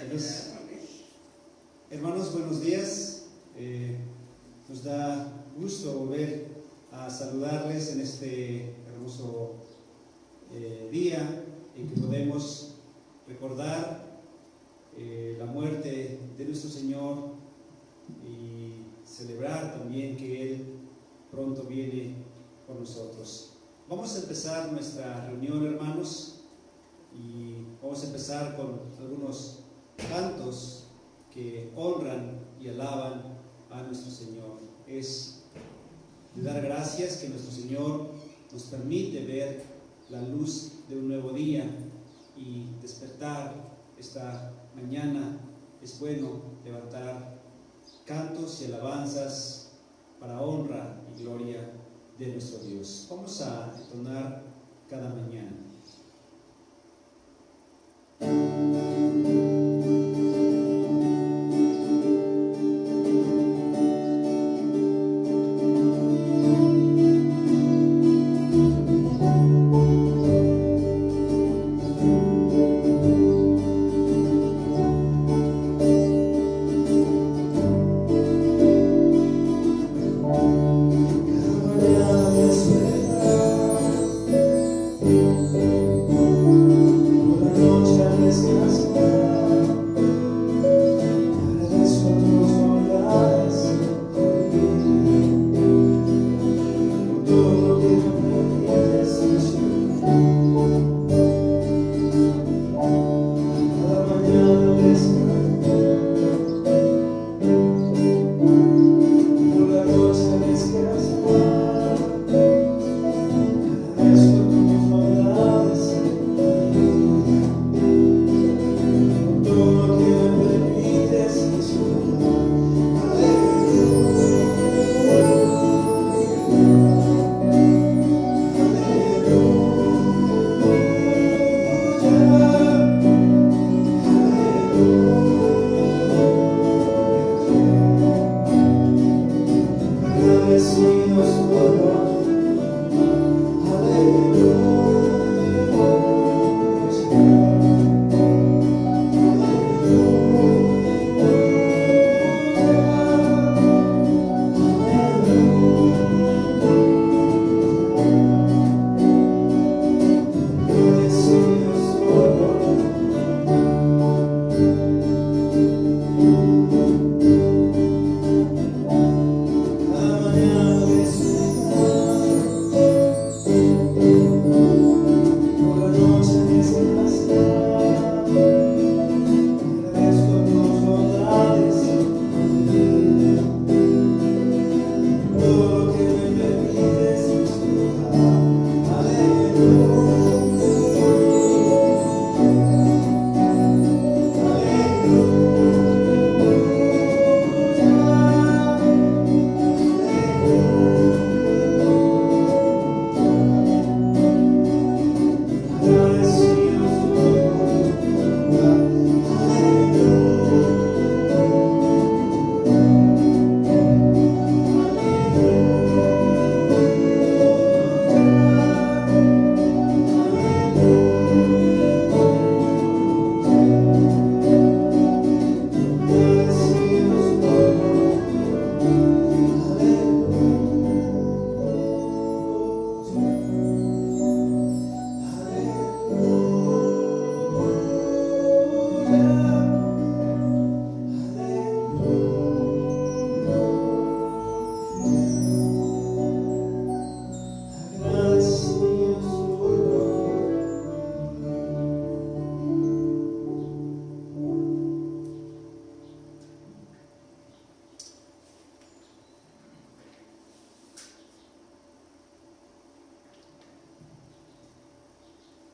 Entonces, hermanos, buenos días. Nos da gusto volver a saludarles en este hermoso día en que podemos recordar la muerte de nuestro Señor y celebrar también que Él pronto viene con nosotros. Vamos a empezar nuestra reunión, hermanos, y vamos a empezar con algunos cantos que honran y alaban a nuestro Señor. Es de dar gracias que nuestro Señor nos permite ver la luz de un nuevo día y despertar esta mañana. Es bueno levantar cantos y alabanzas para honra y gloria de nuestro Dios. Vamos a entonar cada mañana.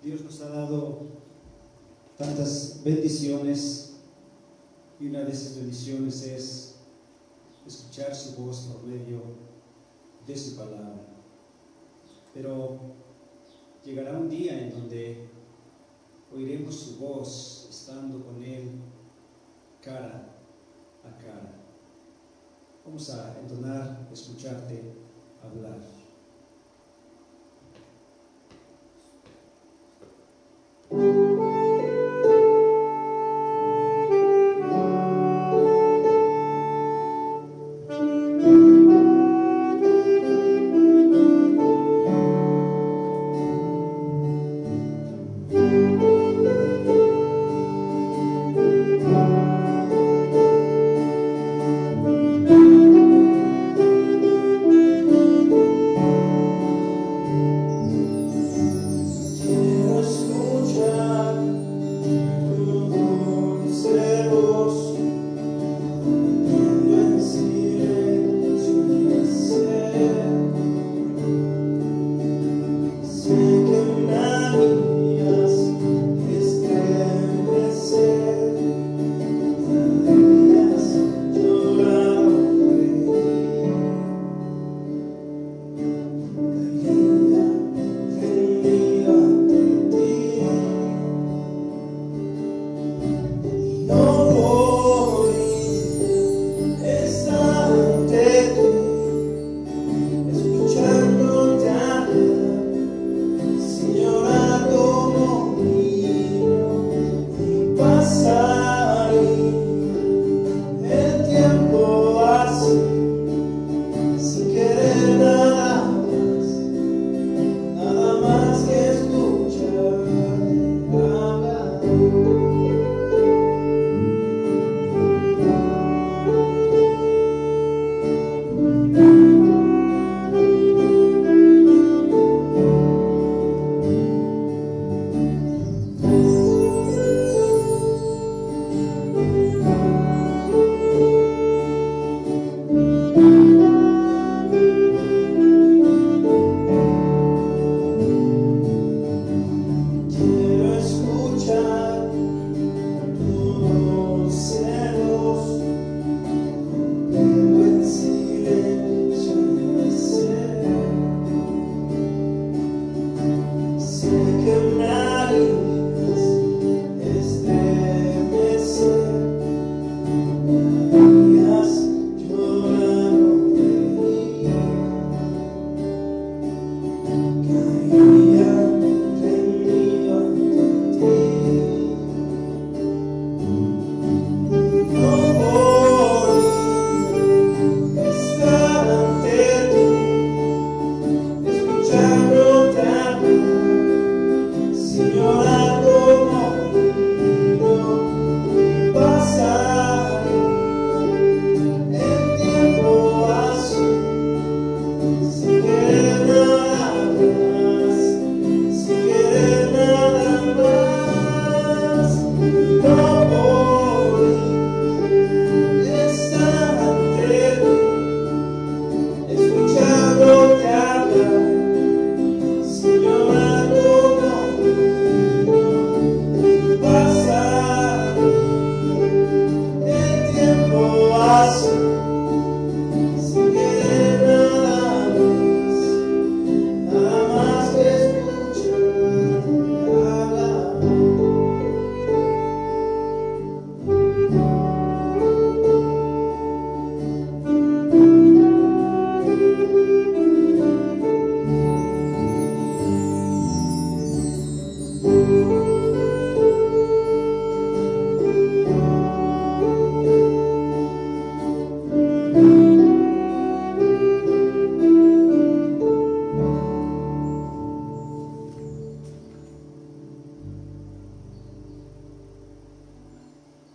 Dios nos ha dado tantas bendiciones y una de esas bendiciones es escuchar su voz por medio de su palabra. Pero llegará un día en donde oiremos su voz estando con Él cara a cara. Vamos a entonar, escucharte hablar.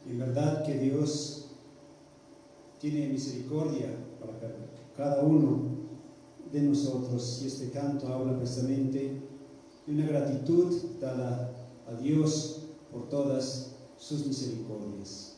En verdad que Dios tiene misericordia para cada uno de nosotros, y este canto habla precisamente de una gratitud dada a Dios por todas sus misericordias.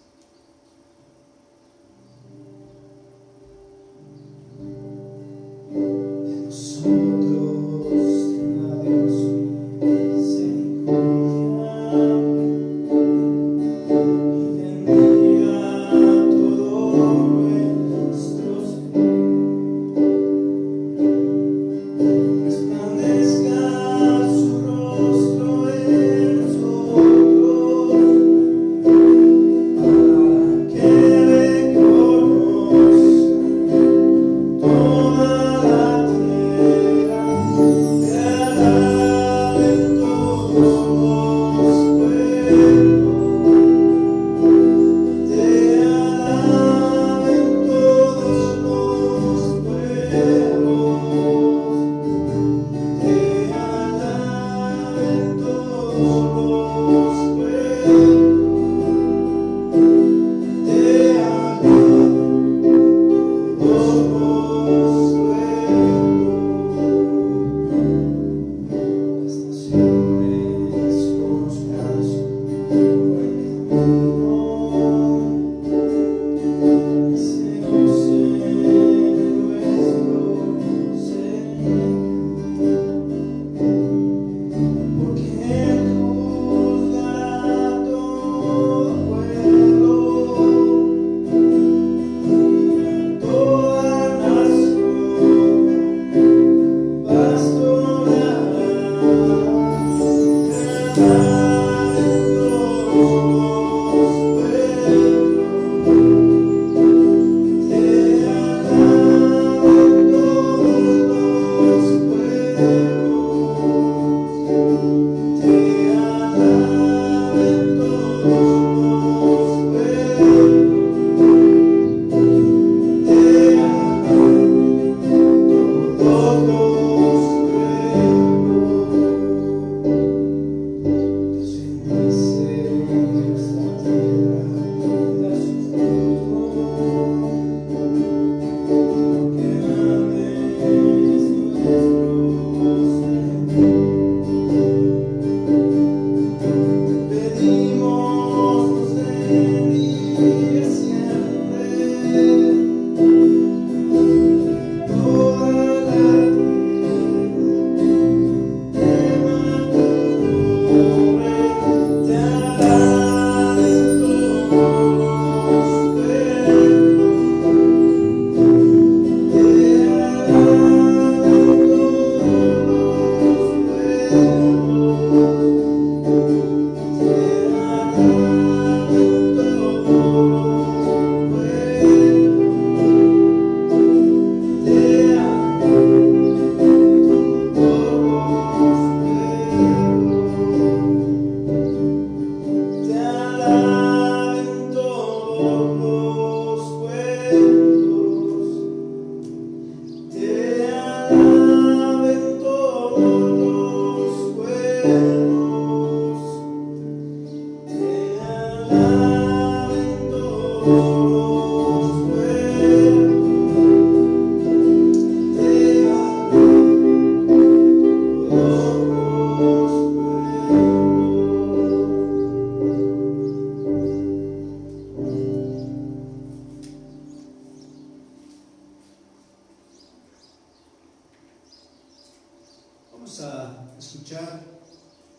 Vamos a escuchar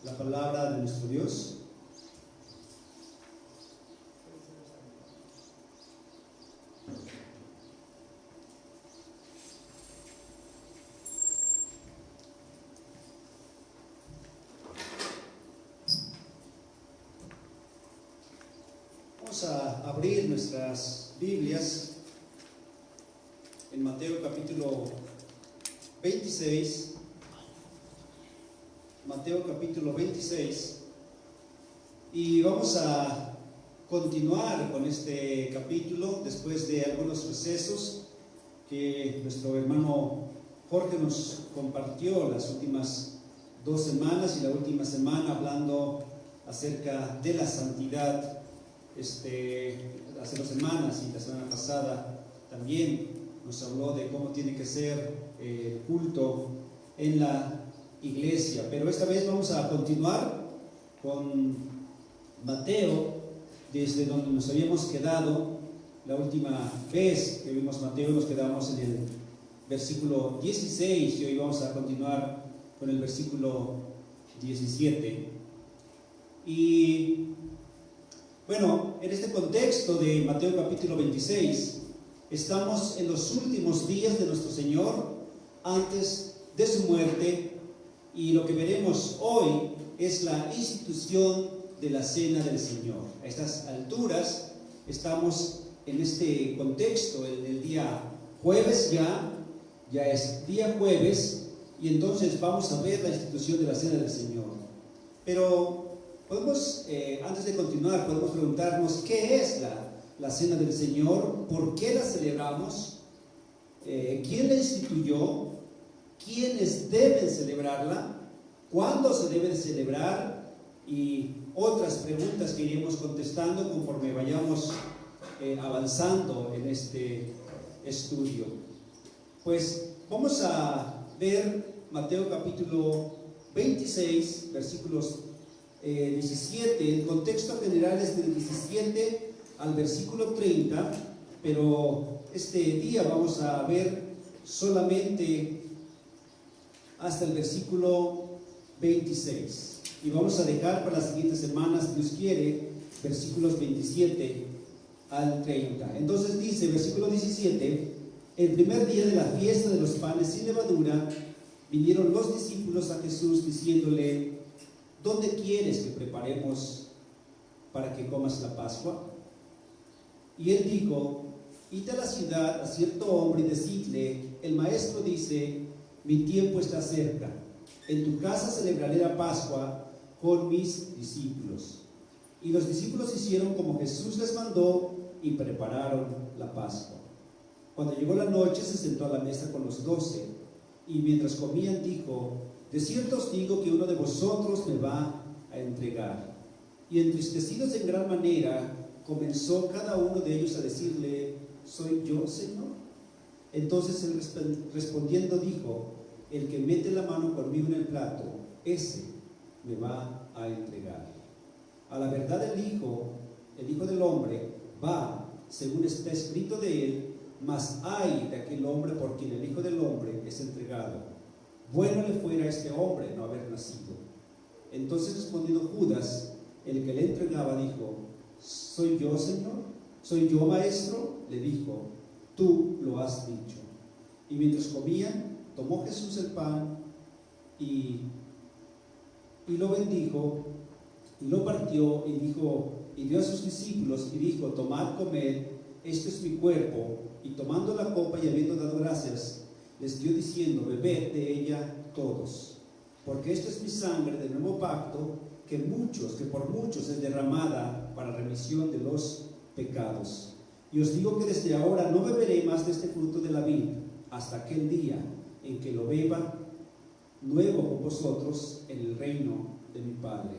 la palabra de nuestro Dios. Vamos a abrir nuestras Biblias en Mateo capítulo 26. Mateo capítulo 26, y vamos a continuar con este capítulo después de algunos recesos que nuestro hermano Jorge nos compartió las últimas 2 semanas y la última semana hablando acerca de la santidad hace 2 semanas y la semana pasada también nos habló de cómo tiene que ser el culto en la iglesia. Pero esta vez vamos a continuar con Mateo, desde donde nos habíamos quedado. La última vez que vimos Mateo nos quedamos en el versículo 16 y hoy vamos a continuar con el versículo 17. Y bueno, en este contexto de Mateo capítulo 26, estamos en los últimos días de nuestro Señor antes de su muerte, y lo que veremos hoy es la institución de la Cena del Señor. A estas alturas estamos en este contexto, el día jueves ya es día jueves, y entonces vamos a ver la institución de la Cena del Señor. Pero podemos, antes de continuar, podemos preguntarnos qué es la Cena del Señor, por qué la celebramos, quién la instituyó, quiénes deben celebrarla, cuándo se debe celebrar, y otras preguntas que iremos contestando conforme vayamos avanzando en este estudio. Pues vamos a ver Mateo capítulo 26, versículos 17. El contexto general es del 17 al versículo 30, pero este día vamos a ver solamente hasta el versículo 26. Y vamos a dejar para las siguientes semanas, si Dios quiere, versículos 27 al 30. Entonces dice, versículo 17: el primer día de la fiesta de los panes sin levadura, vinieron los discípulos a Jesús diciéndole: ¿dónde quieres que preparemos para que comas la Pascua? Y él dijo: id a la ciudad a cierto hombre y decidle: el maestro dice, mi tiempo está cerca, en tu casa celebraré la Pascua con mis discípulos. Y los discípulos hicieron como Jesús les mandó y prepararon la Pascua. Cuando llegó la noche, se sentó a la mesa con los 12, y mientras comían dijo: de cierto os digo que uno de vosotros me va a entregar. Y entristecidos en gran manera, comenzó cada uno de ellos a decirle: ¿soy yo, Señor? Entonces él respondiendo dijo: el que mete la mano conmigo en el plato, ese me va a entregar. A la verdad el Hijo del Hombre, va, según está escrito de él, mas ay de aquel hombre por quien el Hijo del Hombre es entregado. Bueno le fuera a este hombre no haber nacido. Entonces respondiendo Judas, el que le entregaba, dijo: ¿soy yo, Señor? ¿Soy yo, maestro? Le dijo: tú lo has dicho. Y mientras comían, tomó Jesús el pan y lo bendijo, y lo partió y dio a sus discípulos y dijo: tomad, comed, este es mi cuerpo. Y tomando la copa y habiendo dado gracias, les dio diciendo: bebed de ella todos, porque esta es mi sangre del nuevo pacto, que por muchos es derramada para remisión de los pecados. Y os digo que desde ahora no beberé más de este fruto de la vid, hasta aquel día en que lo beba nuevo con vosotros en el reino de mi Padre.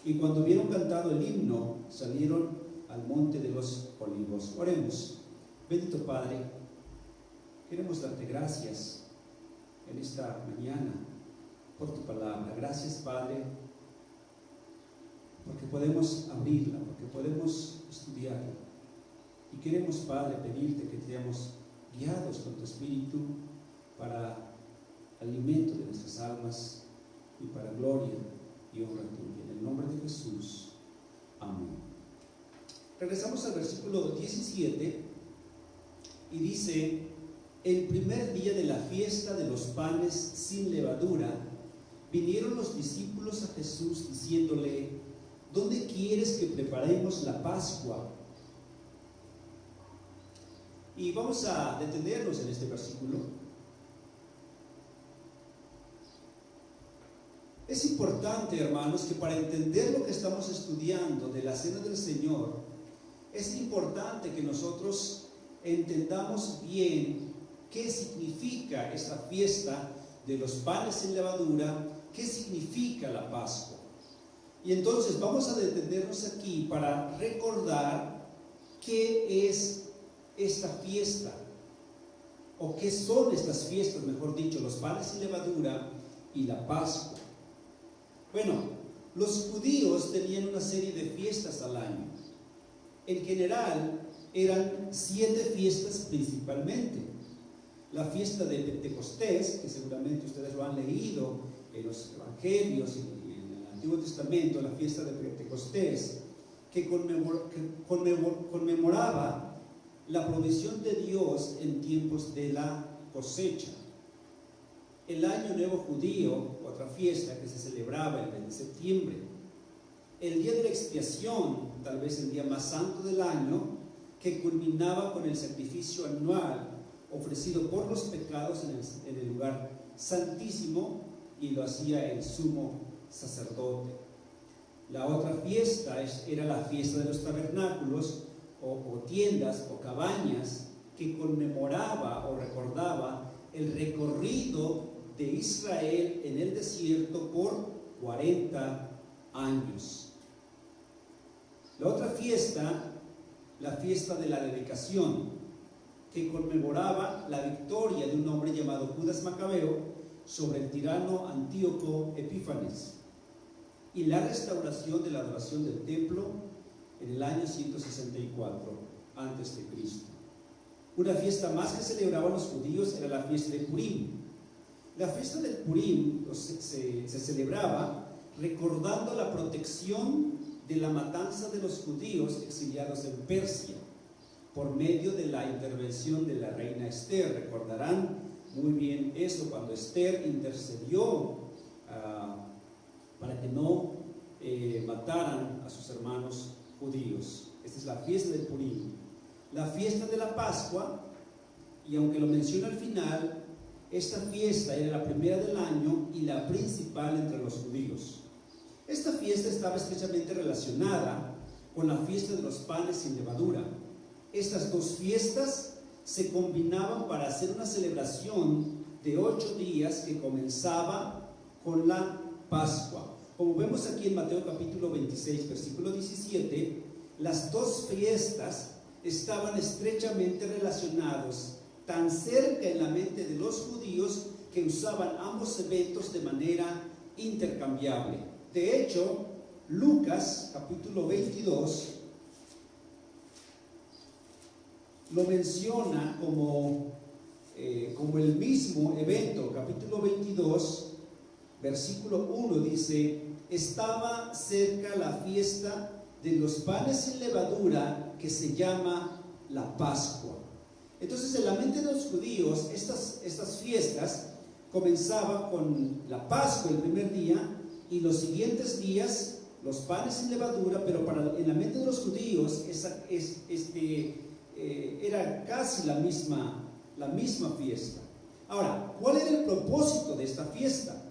Y cuando hubieron cantado el himno, salieron al monte de los olivos. Oremos. Bendito Padre, queremos darte gracias en esta mañana por tu palabra. Gracias, Padre, porque podemos abrirla, porque podemos estudiarla. Y queremos, Padre, pedirte que seamos guiados con tu Espíritu para alimento de nuestras almas y para gloria y honra tuya. En el nombre de Jesús. Amén. Regresamos al versículo 17 y dice: el primer día de la fiesta de los panes sin levadura, vinieron los discípulos a Jesús diciéndole: ¿dónde quieres que preparemos la Pascua? Y vamos a detenernos en este versículo. Es importante, hermanos, que para entender lo que estamos estudiando de la Cena del Señor, es importante que nosotros entendamos bien qué significa esta fiesta de los panes sin levadura, qué significa la Pascua. Y entonces vamos a detenernos aquí para recordar qué es esta fiesta, o qué son estas fiestas, mejor dicho, los panes sin levadura y la Pascua. Bueno, los judíos tenían una serie de fiestas al año. En general, eran 7 fiestas principalmente. La fiesta de Pentecostés, que seguramente ustedes lo han leído en los evangelios y en el Antiguo Testamento, la fiesta de Pentecostés, que conmemoraba la provisión de Dios en tiempos de la cosecha. El Año Nuevo Judío, otra fiesta que se celebraba el mes de septiembre. El Día de la Expiación, tal vez el día más santo del año, que culminaba con el sacrificio anual ofrecido por los pecados en el lugar santísimo, y lo hacía el sumo sacerdote. La otra fiesta era la fiesta de los tabernáculos, o tiendas o cabañas, que conmemoraba o recordaba el recorrido de Israel en el desierto por 40 años. La otra fiesta, la fiesta de la dedicación, que conmemoraba la victoria de un hombre llamado Judas Macabeo sobre el tirano Antíoco Epífanes, y la restauración de la adoración del templo en el año 164 a.C. Una fiesta más que celebraban los judíos era la fiesta de Purim. La fiesta del Purim se celebraba recordando la protección de la matanza de los judíos exiliados en Persia por medio de la intervención de la reina Esther. Recordarán muy bien eso, cuando Esther intercedió para que no mataran a sus hermanos judíos. Esta es la fiesta del Purim. La fiesta de la Pascua, y aunque lo menciono al final, esta fiesta era la primera del año y la principal entre los judíos. Esta fiesta estaba estrechamente relacionada con la fiesta de los panes sin levadura. Estas dos fiestas se combinaban para hacer una celebración de 8 días que comenzaba con la Pascua. Como vemos aquí en Mateo capítulo 26, versículo 17, las dos fiestas estaban estrechamente relacionados, tan cerca en la mente de los judíos que usaban ambos eventos de manera intercambiable. De hecho, Lucas capítulo 22 lo menciona como el mismo evento. Capítulo 22, versículo 1 dice: estaba cerca la fiesta de los panes sin levadura, que se llama la Pascua. Entonces, en la mente de los judíos, estas fiestas comenzaban con la Pascua el primer día, y los siguientes días los panes sin levadura, pero en la mente de los judíos era casi la misma fiesta. Ahora, ¿cuál era el propósito de esta fiesta?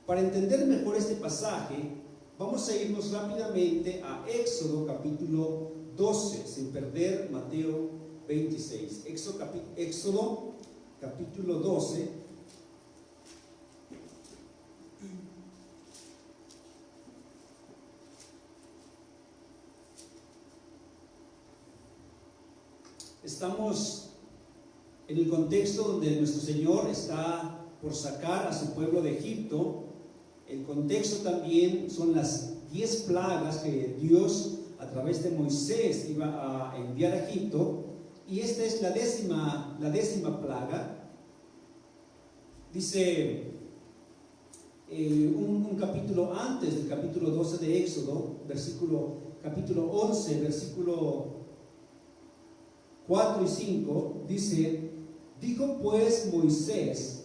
Para entender mejor este pasaje, vamos a irnos rápidamente a Éxodo capítulo 12, sin perder Mateo 26. Éxodo capítulo 12. Estamos en el contexto donde nuestro Señor está por sacar a su pueblo de Egipto. El contexto también son las 10 plagas que Dios a través de Moisés iba a enviar a Egipto, y esta es la décima plaga. Dice un capítulo antes del capítulo 12 de Éxodo, capítulo 11, versículo 4 y 5, dice: dijo pues Moisés: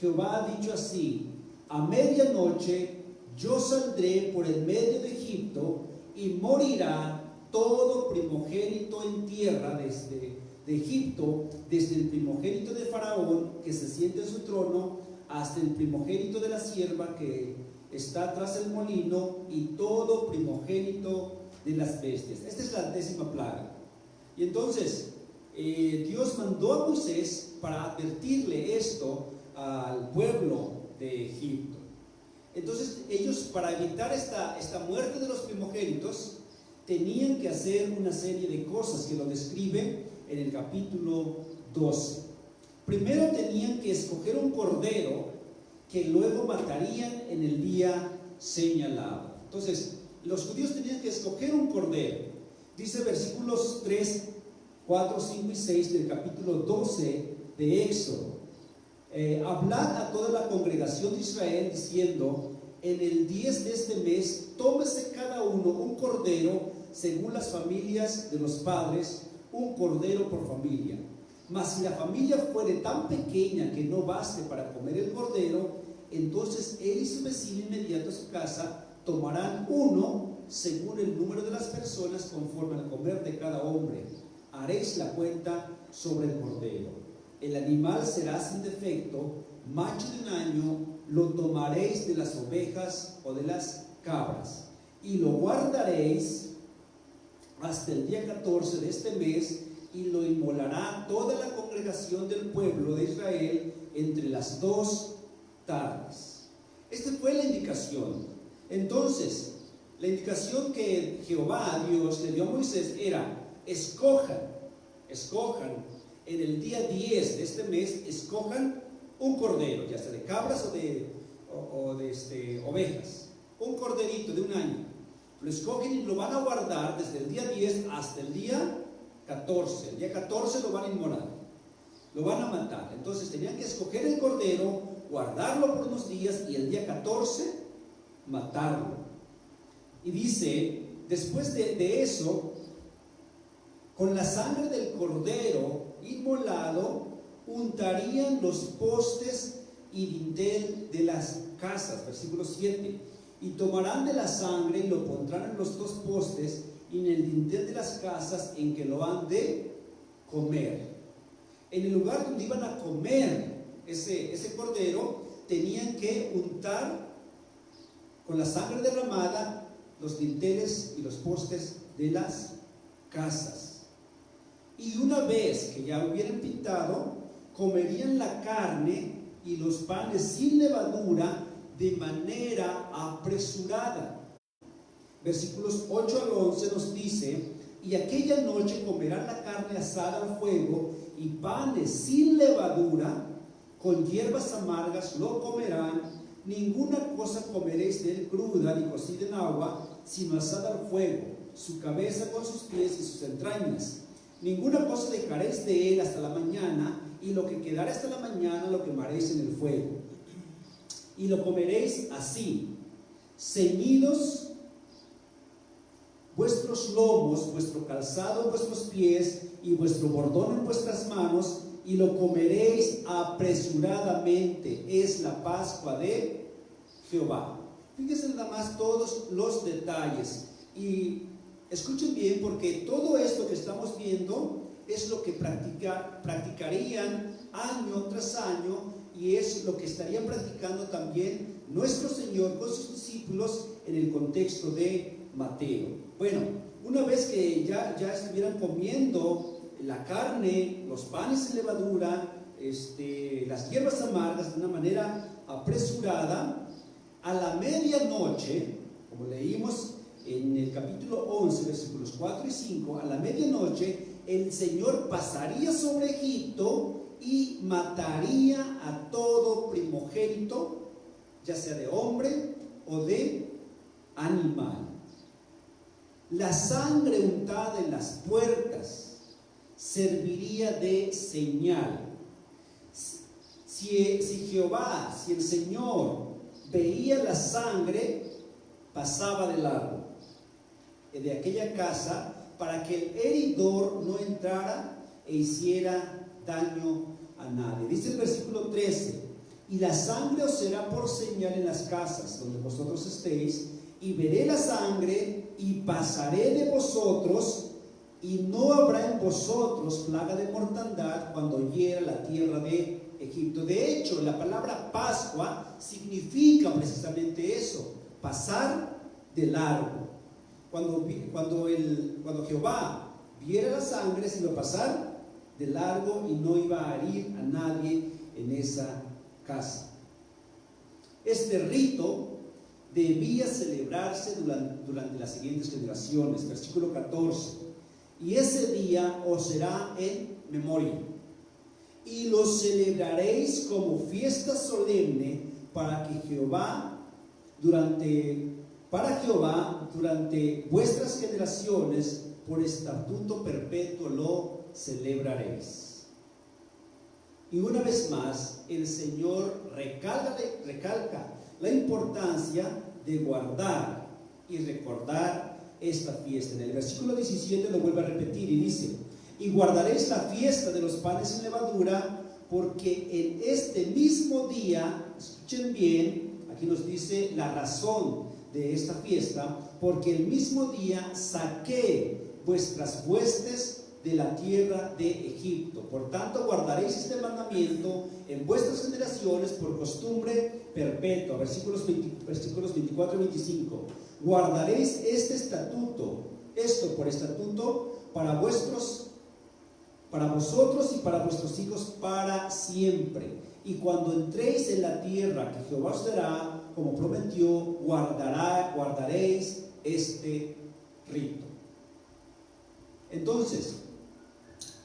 Jehová ha dicho así, a medianoche yo saldré por el medio de Egipto, y morirá todo primogénito en tierra de Egipto, desde el primogénito de Faraón que se siente en su trono, hasta el primogénito de la sierva que está tras el molino, y todo primogénito de las bestias. Esta es la décima plaga. Y entonces Dios mandó a Moisés para advertirle esto al pueblo de Egipto. Entonces ellos, para evitar esta muerte de los primogénitos, tenían que hacer una serie de cosas que lo describe en el capítulo 12. Primero tenían que escoger un cordero que luego matarían en el día señalado. Entonces, los judíos tenían que escoger un cordero. Dice versículos 3, 4, 5 y 6 del capítulo 12 de Éxodo. Hablad a toda la congregación de Israel diciendo: en el 10 de este mes, tómese cada uno un cordero según las familias de los padres, un cordero por familia. Mas si la familia fuere tan pequeña que no baste para comer el cordero, entonces él y su vecino inmediato a su casa tomarán uno según el número de las personas conforme al comer de cada hombre. Haréis la cuenta sobre el cordero. El animal será sin defecto, macho de un año, lo tomaréis de las ovejas o de las cabras y lo guardaréis hasta el día 14 de este mes, y lo inmolará toda la congregación del pueblo de Israel entre las 2 tardes. Esta fue la indicación. Entonces, la indicación que Jehová, Dios, le dio a Moisés era: escojan en el día 10 de este mes, escojan un cordero, ya sea de cabras o de ovejas, un corderito de un año. Lo escogen y lo van a guardar desde el día 10 hasta el día 14. El día 14 lo van a inmolar, lo van a matar. Entonces tenían que escoger el cordero, guardarlo por unos días y el día 14 matarlo. Y dice, después de eso, con la sangre del cordero inmolado, untarían los postes y dintel de las casas. Versículo 7. Y tomarán de la sangre y lo pondrán en los 2 postes y en el dintel de las casas en que lo han de comer. En el lugar donde iban a comer ese cordero, tenían que untar con la sangre derramada los dinteles y los postes de las casas. Y una vez que ya hubieran pintado, comerían la carne y los panes sin levadura de manera apresurada. Versículos 8 al 11 nos dice: y aquella noche comerán la carne asada al fuego y panes sin levadura, con hierbas amargas lo comerán. Ninguna cosa comeréis de él cruda ni cocida en agua, sino asada al fuego, su cabeza con sus pies y sus entrañas. Ninguna cosa dejaréis de él hasta la mañana, y lo que quedare hasta la mañana lo quemaréis en el fuego. Y lo comeréis así, ceñidos vuestros lomos, vuestro calzado en vuestros pies y vuestro bordón en vuestras manos, y lo comeréis apresuradamente. Es la Pascua de Jehová. Fíjense nada más todos los detalles y escuchen bien, porque todo esto que estamos viendo es lo que practicarían año tras año, y es lo que estarían practicando también nuestro Señor con sus discípulos en el contexto de Mateo. Bueno, una vez que ya estuvieran comiendo la carne, los panes sin levadura, las hierbas amargas de una manera apresurada, a la medianoche, como leímos en el capítulo 11, versículos 4 y 5, a la medianoche el Señor pasaría sobre Egipto y mataría a todo primogénito, ya sea de hombre o de animal. La sangre untada en las puertas serviría de señal. Si Jehová, si el Señor veía la sangre, pasaba de largo de aquella casa para que el heridor no entrara e hiciera daño a nadie. Dice el versículo 13: y la sangre os será por señal en las casas donde vosotros estéis, y veré la sangre y pasaré de vosotros, y no habrá en vosotros plaga de mortandad cuando hiera la tierra de Egipto. De hecho, la palabra Pascua significa precisamente eso: pasar de largo. Cuando Jehová viera la sangre, se iba a pasar de largo y no iba a herir a nadie en esa casa. Este rito debía celebrarse durante las siguientes generaciones. Versículo 14. Y ese día os será en memoria, y lo celebraréis como fiesta solemne para Jehová durante vuestras generaciones, por estatuto perpetuo lo celebraréis. Y una vez más, el Señor recalca la importancia de guardar y recordar esta fiesta. En el versículo 17 lo vuelve a repetir y dice: y guardaréis la fiesta de los panes sin levadura, porque en este mismo día, escuchen bien, aquí nos dice la razón de esta fiesta, porque el mismo día saqué vuestras huestes de la tierra de Egipto. Por tanto, guardaréis este mandamiento en vuestras generaciones por costumbre perpetua. Versículos 24 y 25. Guardaréis este estatuto, esto por estatuto, para vosotros y para vuestros hijos para siempre. Y cuando entréis en la tierra que Jehová os dará, como prometió, guardaréis este rito. Entonces,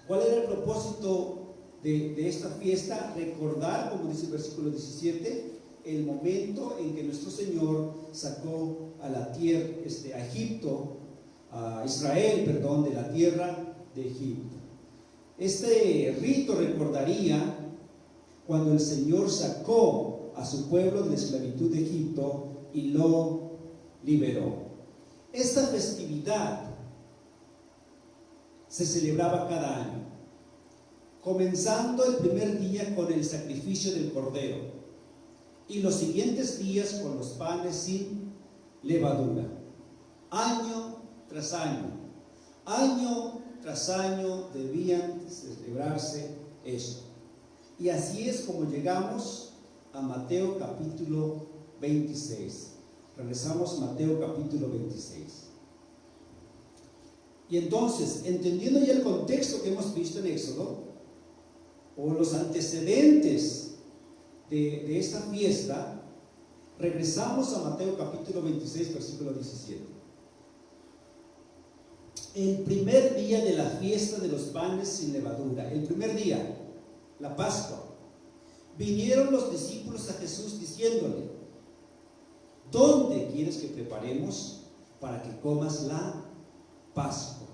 ¿cuál era el propósito de esta fiesta? Recordar, como dice el versículo 17, el momento en que nuestro Señor sacó a Israel, de la tierra de Egipto. Este rito recordaría cuando el Señor sacó a su pueblo de la esclavitud de Egipto y lo liberó. Esta festividad se celebraba cada año, comenzando el primer día con el sacrificio del cordero y los siguientes días con los panes sin levadura. Año tras año debían celebrarse esto. Y así es como llegamos a Mateo capítulo 26. Regresamos a Mateo capítulo 26. Y entonces, entendiendo ya el contexto que hemos visto en Éxodo, o los antecedentes de esta fiesta, regresamos a Mateo capítulo 26, versículo 17. El primer día de la fiesta de los panes sin levadura, el primer día, la Pascua, vinieron los discípulos a Jesús diciéndole: ¿dónde quieres que preparemos para que comas la Pascua?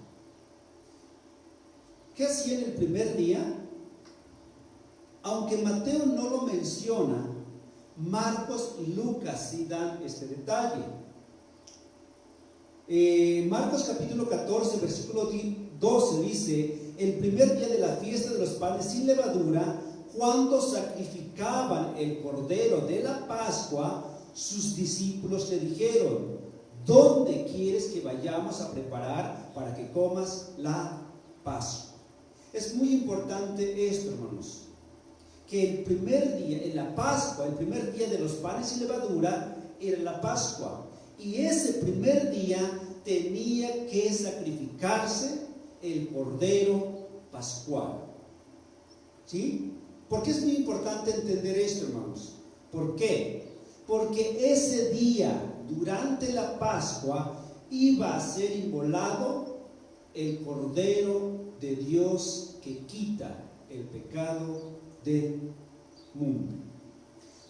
¿Qué hacían el primer día? Aunque Mateo no lo menciona, Marcos y Lucas sí dan este detalle. Marcos capítulo 14, versículo 12 dice: el primer día de la fiesta de los panes sin levadura, cuando sacrificaban el cordero de la Pascua, sus discípulos le dijeron: ¿dónde quieres que vayamos a preparar para que comas la Pascua? Es muy importante esto, hermanos, que el primer día, en la Pascua, el primer día de los panes sin levadura era la Pascua, y ese primer día tenía que sacrificarse el cordero pascual. ¿Sí? ¿Por qué es muy importante entender esto, hermanos? ¿Por qué? Porque ese día, durante la Pascua, iba a ser inmolado el Cordero de Dios que quita el pecado del mundo.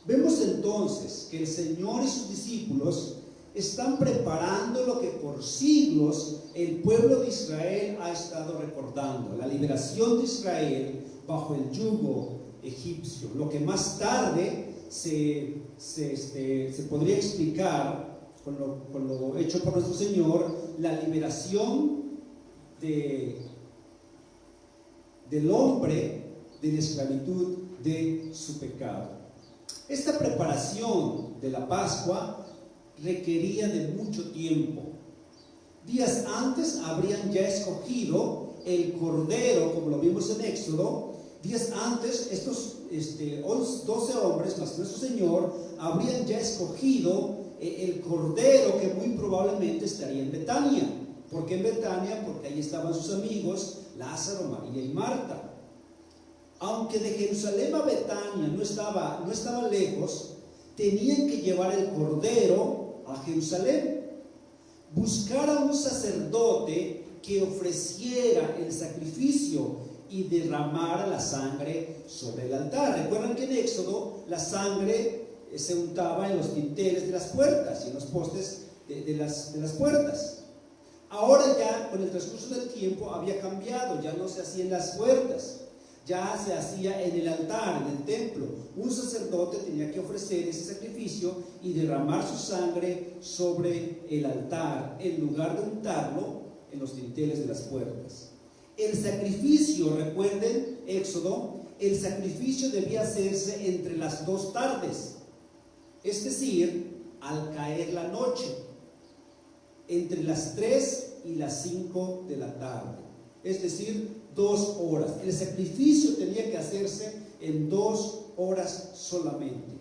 Vemos entonces que el Señor y sus discípulos están preparando lo que por siglos el pueblo de Israel ha estado recordando: la liberación de Israel bajo el yugo egipcio, lo que más tarde se podría explicar con lo hecho por nuestro Señor, la liberación del hombre de la esclavitud de su pecado. Esta preparación de la Pascua requería de mucho tiempo. Días antes habrían ya escogido el cordero, como lo vimos en Éxodo. Días antes, estos 12 hombres más nuestro Señor habrían ya escogido el cordero que muy probablemente estaría en Betania. ¿Por qué en Betania? Porque ahí estaban sus amigos Lázaro, María y Marta. Aunque de Jerusalén a Betania no estaba lejos, tenían que llevar el cordero a Jerusalén. Buscar a un sacerdote que ofreciera el sacrificio y derramara la sangre sobre el altar. Recuerdan que en Éxodo la sangre se untaba en los dinteles de las puertas y en los postes de las puertas. Ahora ya, con el transcurso del tiempo, había cambiado, ya no se hacía en las puertas, ya se hacía en el altar, en el templo. Un sacerdote tenía que ofrecer ese sacrificio y derramar su sangre sobre el altar, en lugar de untarlo en los dinteles de las puertas. El sacrificio, recuerden, Éxodo, el sacrificio debía hacerse entre las 2 tardes, es decir, al caer la noche, entre las 3 y las 5 de la tarde, es decir, 2 horas. El sacrificio tenía que hacerse en 2 horas solamente.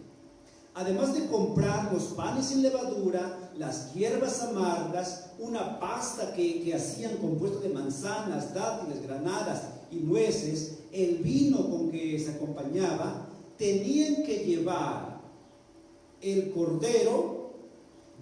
Además de comprar los panes sin levadura, las hierbas amargas, una pasta que hacían compuesto de manzanas, dátiles, granadas y nueces, el vino con que se acompañaba, tenían que llevar el cordero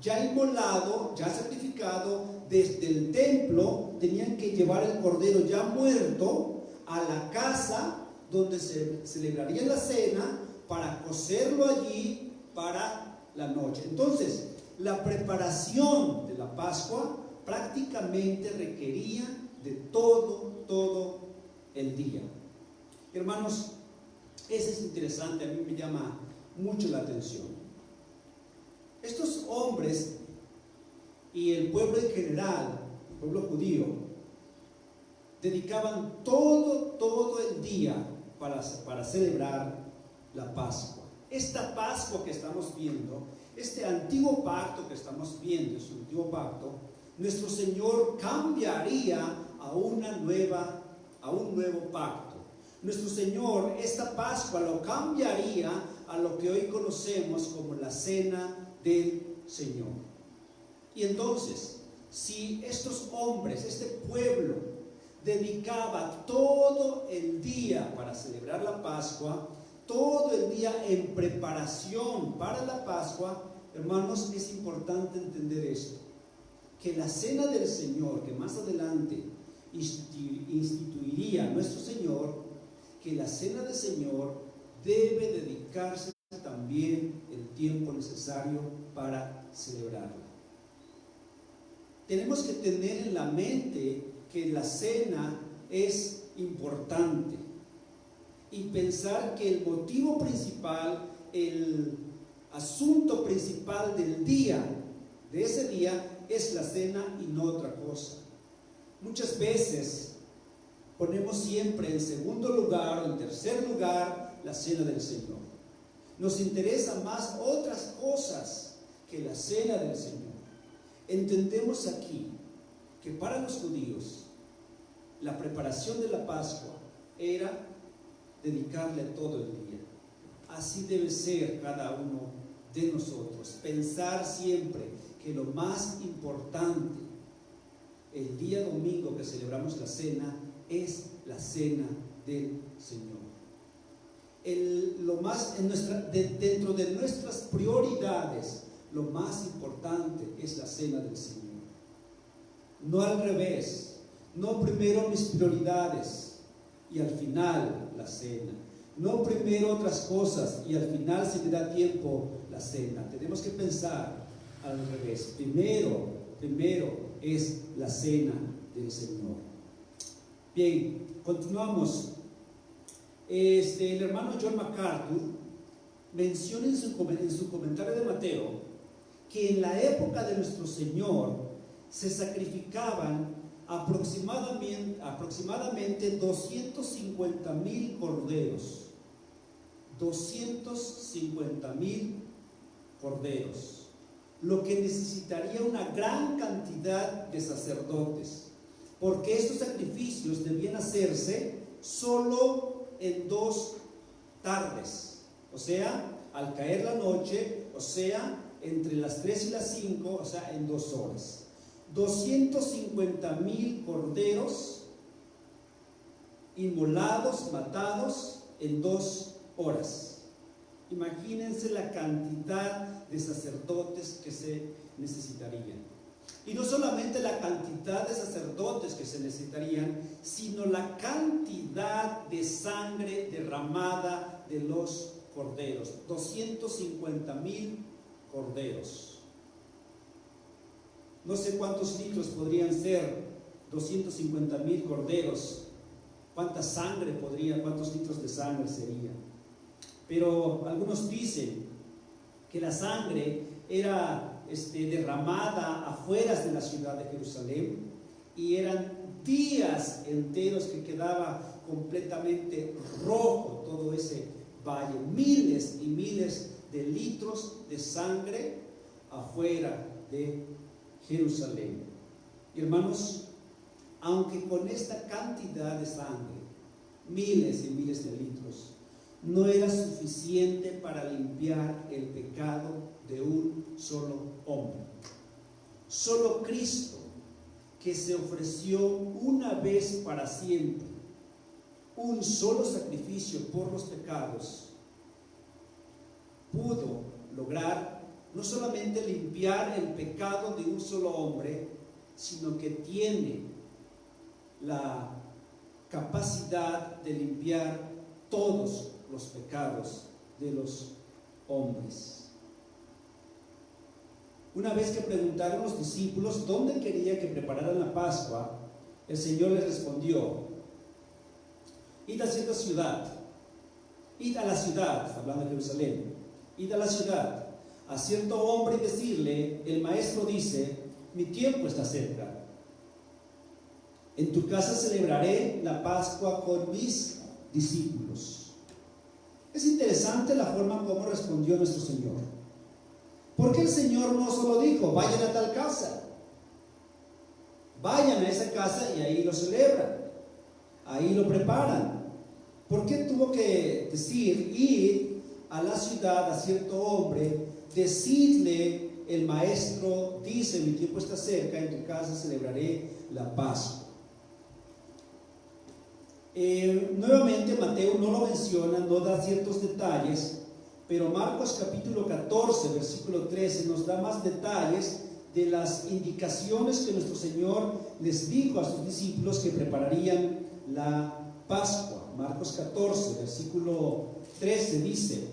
ya inmolado, ya sacrificado desde el templo. Tenían que llevar el cordero ya muerto a la casa donde se celebraría la cena para cocerlo allí para la noche. Entonces, la preparación de la Pascua prácticamente requería de todo el día. Hermanos, eso es interesante, a mí me llama mucho la atención. Estos hombres y el pueblo en general, el pueblo judío, dedicaban todo el día para celebrar la Pascua. Esta Pascua que estamos viendo, este antiguo pacto que estamos viendo, es un antiguo pacto, nuestro Señor cambiaría a un nuevo pacto. Nuestro Señor, esta Pascua lo cambiaría a lo que hoy conocemos como la Cena del Señor. Y entonces, si estos hombres, este pueblo, dedicaba todo el día para celebrar la Pascua, todo el día en preparación para la Pascua, hermanos, es importante entender esto, que la Cena del Señor, que más adelante instituiría nuestro Señor, que la Cena del Señor debe dedicarse también el tiempo necesario para celebrarla. Tenemos que tener en la mente que la cena es importante y pensar que el motivo principal, el asunto principal del día, de ese día, es la cena y no otra cosa. Muchas veces ponemos siempre en segundo lugar o en tercer lugar la cena del Señor. Nos interesan más otras cosas que la cena del Señor. Entendemos aquí que para los judíos la preparación de la Pascua era dedicarle todo el día. Así debe ser cada uno de nosotros. Pensar siempre que lo más importante el día domingo que celebramos la cena es la cena del Señor. Dentro de nuestras prioridades, lo más importante es la cena del Señor. No al revés, no primero mis prioridades y al final la cena. No primero otras cosas y al final, si me da tiempo, la cena. Tenemos que pensar al revés. Primero es la cena del Señor. Bien, continuamos. El hermano John MacArthur menciona en su comentario de Mateo que en la época de nuestro Señor se sacrificaban aproximadamente 250,000 corderos. 250,000 corderos, lo que necesitaría una gran cantidad de sacerdotes, porque estos sacrificios debían hacerse solo en 2 tardes, o sea, al caer la noche, o sea, entre las 3 y las 5, o sea, en 2 horas. 250,000 corderos inmolados, matados en 2 horas. Imagínense la cantidad de sacerdotes que se necesitarían. Y no solamente la cantidad de sacerdotes que se necesitarían, sino la cantidad de sangre derramada de los corderos. 250,000 corderos. No sé cuántos litros podrían ser 250,000 corderos. ¿Cuántos litros de sangre sería? Pero algunos dicen que la sangre era derramada afuera de la ciudad de Jerusalén, y eran días enteros que quedaba completamente rojo todo ese valle, miles y miles de litros de sangre afuera de Jerusalén. Y hermanos, aunque con esta cantidad de sangre, miles y miles de litros, no era suficiente para limpiar el pecado de un solo hombre. Solo Cristo, que se ofreció una vez para siempre, un solo sacrificio por los pecados, pudo lograr no solamente limpiar el pecado de un solo hombre, sino que tiene la capacidad de limpiar todos los pecados de los hombres. Una vez que preguntaron los discípulos dónde quería que prepararan la Pascua, el Señor les respondió: id a cierta ciudad, id a la ciudad, hablando de Jerusalén, id a la ciudad, a cierto hombre y decirle: el maestro dice, mi tiempo está cerca. En tu casa celebraré la Pascua con mis discípulos. Es interesante la forma como respondió nuestro Señor. Porque el Señor no solo dijo, vayan a tal casa, vayan a esa casa y ahí lo celebran, ahí lo preparan. ¿Por qué tuvo que decir, ir a la ciudad a cierto hombre, decirle, el maestro dice, mi tiempo está cerca, en tu casa celebraré la Pascua? Nuevamente Mateo no lo menciona, no da ciertos detalles, pero Marcos capítulo 14, versículo 13 nos da más detalles de las indicaciones que nuestro Señor les dijo a sus discípulos que prepararían la Pascua. Marcos 14, versículo 13 dice: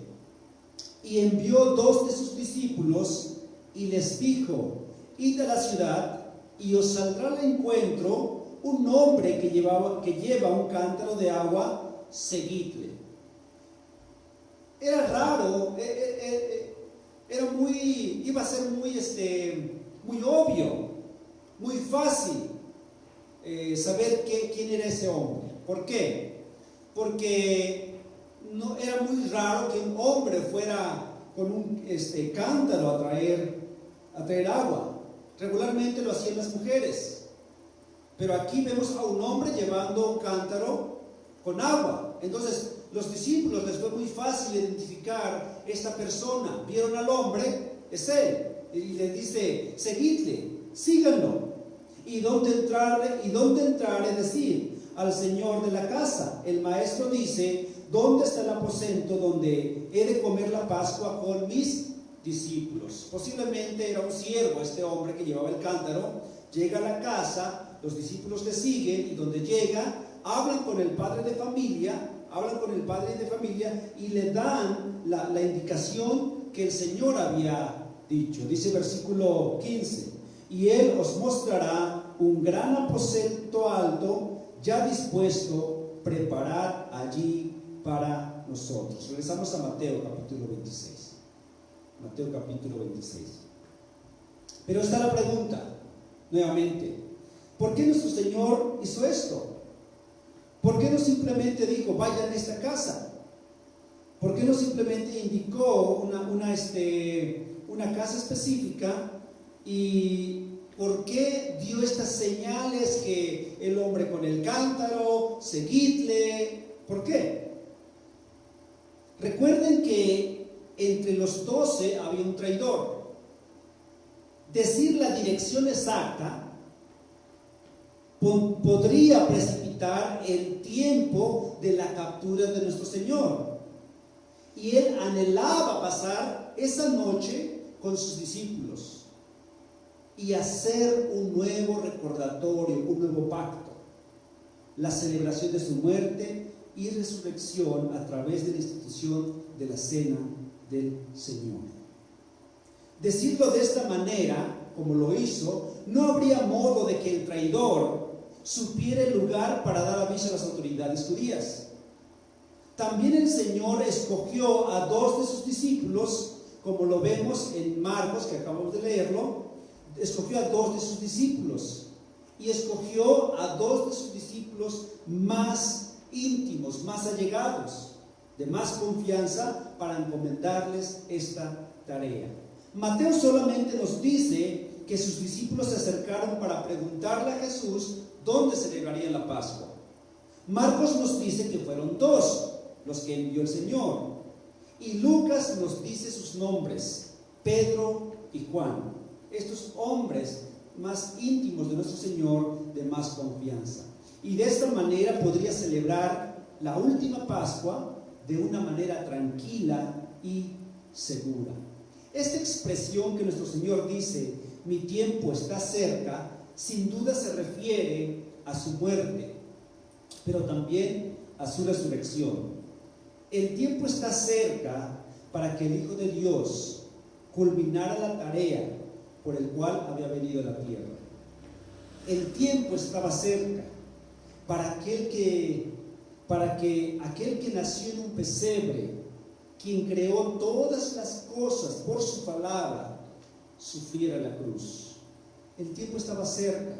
y envió 2 de sus discípulos y les dijo, id a la ciudad y os saldrá al encuentro un hombre que lleva un cántaro de agua, seguidle. Era raro, iba a ser muy obvio, muy fácil saber quién era ese hombre. ¿Por qué? Porque no era muy raro que un hombre fuera con un cántaro a traer agua. Regularmente lo hacían las mujeres. Pero aquí vemos a un hombre llevando un cántaro con agua. Entonces, los discípulos les fue muy fácil identificar esta persona. Vieron al hombre, es él. Y le dice, seguidle, síganlo. ¿Y dónde entrar? Es decir, al Señor de la casa. El maestro dice, ¿dónde está el aposento donde he de comer la Pascua con mis discípulos? Posiblemente era un siervo este hombre que llevaba el cántaro. Llega a la casa, los discípulos le siguen y donde llega, hablan con el padre de familia y le dan la indicación que el Señor había dicho. Dice versículo 15, y él os mostrará un gran aposento alto, ya dispuesto, preparad allí para nosotros. Regresamos a Mateo capítulo 26. Mateo capítulo 26. Pero está la pregunta, nuevamente, ¿por qué nuestro Señor hizo esto? ¿Por qué no simplemente dijo, vayan a esta casa? ¿Por qué no simplemente indicó una casa específica? ¿Y por qué dio estas señales que el hombre con el cántaro, seguidle? ¿Por qué? Recuerden que entre los 12 había un traidor. Decir la dirección exacta podría precipitar el tiempo de la captura de nuestro Señor. Y él anhelaba pasar esa noche con sus discípulos. y hacer un nuevo recordatorio, un nuevo pacto, la celebración de su muerte y resurrección a través de la institución de la cena del Señor. Decirlo de esta manera, como lo hizo, no habría modo de que el traidor supiera el lugar para dar aviso a las autoridades judías. También el Señor escogió a 2 de sus discípulos, como lo vemos en Marcos, que acabamos de leerlo. Escogió a 2 de sus discípulos y escogió a 2 de sus discípulos más íntimos, más allegados, de más confianza, para encomendarles esta tarea. Mateo solamente nos dice que sus discípulos se acercaron para preguntarle a Jesús dónde celebrarían la Pascua. Marcos nos dice que fueron 2 los que envió el Señor, y Lucas nos dice sus nombres, Pedro y Juan, estos hombres más íntimos de nuestro Señor, de más confianza. Y de esta manera podría celebrar la última Pascua de una manera tranquila y segura. Esta expresión que nuestro Señor dice, mi tiempo está cerca, sin duda se refiere a su muerte, pero también a su resurrección. El tiempo está cerca para que el Hijo de Dios culminara la tarea por el cual había venido a la tierra. El tiempo estaba cerca para que aquel que nació en un pesebre, quien creó todas las cosas por su palabra, sufriera la cruz. El tiempo estaba cerca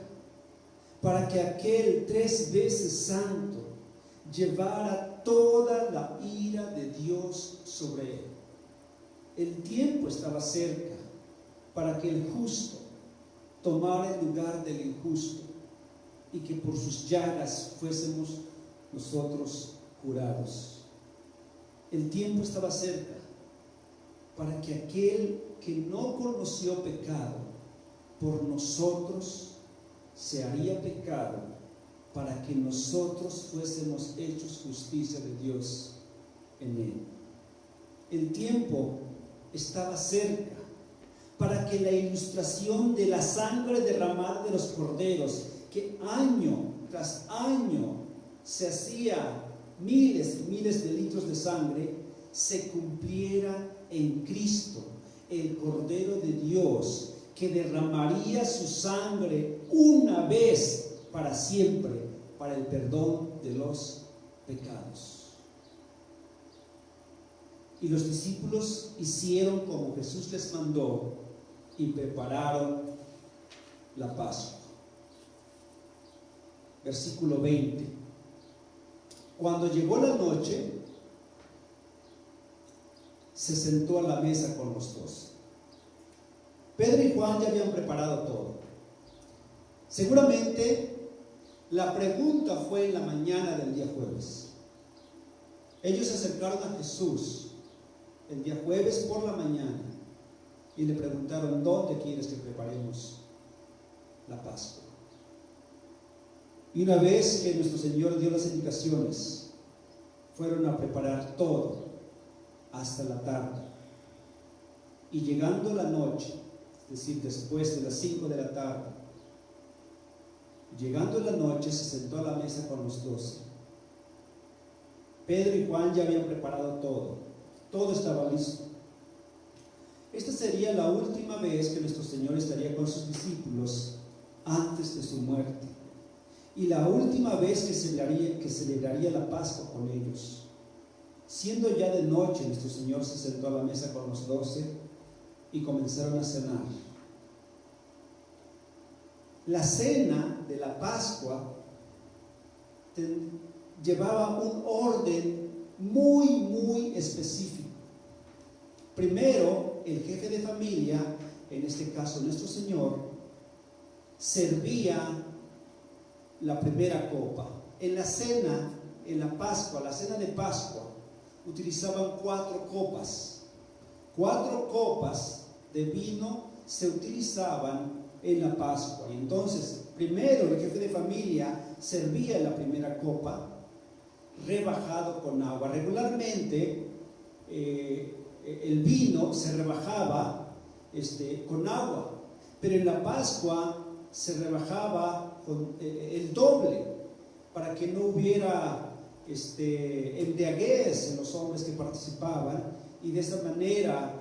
para que aquel 3 veces santo llevara toda la ira de Dios sobre él. El tiempo estaba cerca para que el justo tomara el lugar del injusto y que por sus llagas fuésemos nosotros curados. El tiempo estaba cerca para que aquel que no conoció pecado por nosotros se haría pecado para que nosotros fuésemos hechos justicia de Dios en él. El tiempo estaba cerca para que la ilustración de la sangre derramada de los corderos, que año tras año se hacía miles y miles de litros de sangre, se cumpliera en Cristo, el Cordero de Dios, que derramaría su sangre una vez para siempre para el perdón de los pecados. Y los discípulos hicieron como Jesús les mandó y prepararon la Pascua. Versículo 20. Cuando llegó la noche, se sentó a la mesa con los 12. Pedro y Juan ya habían preparado todo. Seguramente la pregunta fue en la mañana del día jueves. Ellos se acercaron a Jesús el día jueves por la mañana y le preguntaron: ¿dónde quieres que preparemos la Pascua? Y una vez que nuestro Señor dio las indicaciones, fueron a preparar todo hasta la tarde. Y llegando la noche, es decir, después de las 5 de la tarde, llegando la noche, se sentó a la mesa con los 12. Pedro y Juan ya habían preparado todo estaba listo. Esta sería la última vez que nuestro Señor estaría con sus discípulos antes de su muerte, y la última vez que celebraría la Pascua con ellos. Siendo ya de noche, nuestro Señor se sentó a la mesa con los 12 y comenzaron a cenar. La cena de la Pascua llevaba un orden muy específico. Primero, el jefe de familia, en este caso nuestro Señor, servía la primera copa. En la cena, en la Pascua, la cena de Pascua, utilizaban 4 copas. 4 copas de vino se utilizaban en la Pascua. Y entonces, primero el jefe de familia servía la primera copa, rebajado con agua. Regularmente el vino se rebajaba con agua, pero en la Pascua se rebajaba el doble para que no hubiera embriaguez en los hombres que participaban, y de esa manera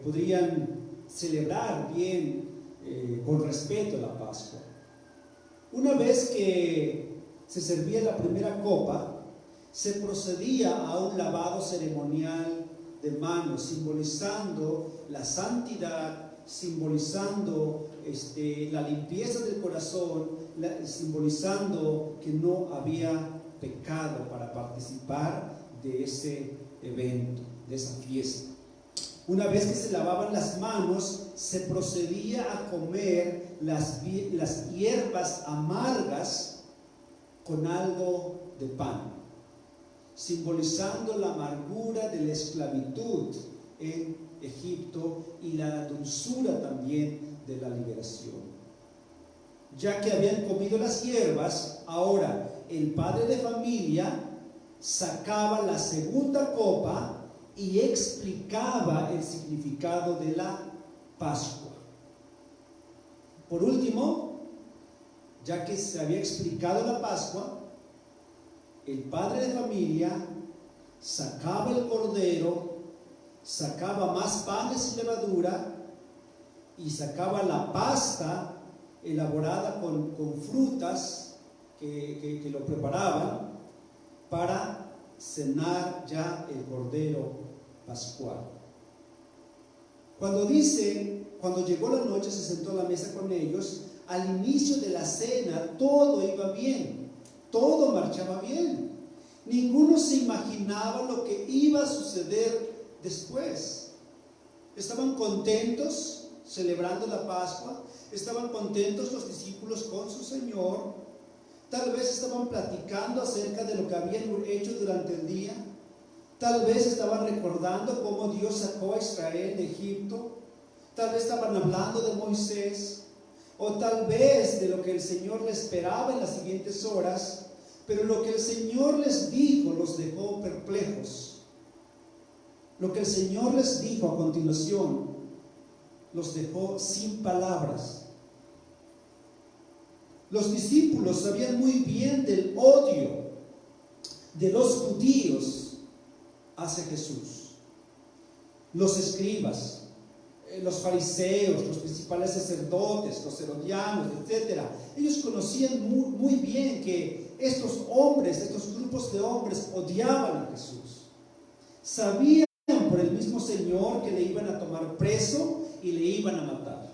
podrían celebrar bien, con respeto, la Pascua. Una vez que se servía la primera copa, se procedía a un lavado ceremonial de manos, simbolizando la santidad, simbolizando la limpieza del corazón, simbolizando que no había pecado para participar de ese evento, de esa fiesta. Una vez que se lavaban las manos, se procedía a comer las hierbas amargas con algo de pan, simbolizando la amargura de la esclavitud en Egipto y la dulzura también de la liberación. Ya que habían comido las hierbas, ahora el padre de familia sacaba la segunda copa y explicaba el significado de la Pascua. Por último, ya que se había explicado la Pascua, el padre de familia sacaba el cordero, sacaba más panes y levadura, y sacaba la pasta elaborada con frutas que lo preparaban para cenar ya el cordero pascual. Cuando llegó la noche, se sentó a la mesa con ellos. Al inicio de la cena todo iba bien, todo marchaba bien. Ninguno se imaginaba lo que iba a suceder después. Estaban contentos celebrando la Pascua, estaban contentos los discípulos con su Señor. Tal vez estaban platicando acerca de lo que habían hecho durante el día. Tal vez estaban recordando cómo Dios sacó a Israel de Egipto. Tal vez estaban hablando de Moisés, o tal vez de lo que el Señor les esperaba en las siguientes horas. Pero lo que el Señor les dijo los dejó perplejos. Lo que el Señor les dijo a continuación los dejó sin palabras. Los discípulos sabían muy bien del odio de los judíos hacia Jesús. Los escribas, los fariseos, los principales sacerdotes, los herodianos, etc. Ellos conocían muy bien que estos hombres, estos grupos de hombres odiaban a Jesús. Sabían por el mismo Señor que le iban a tomar preso y le iban a matar.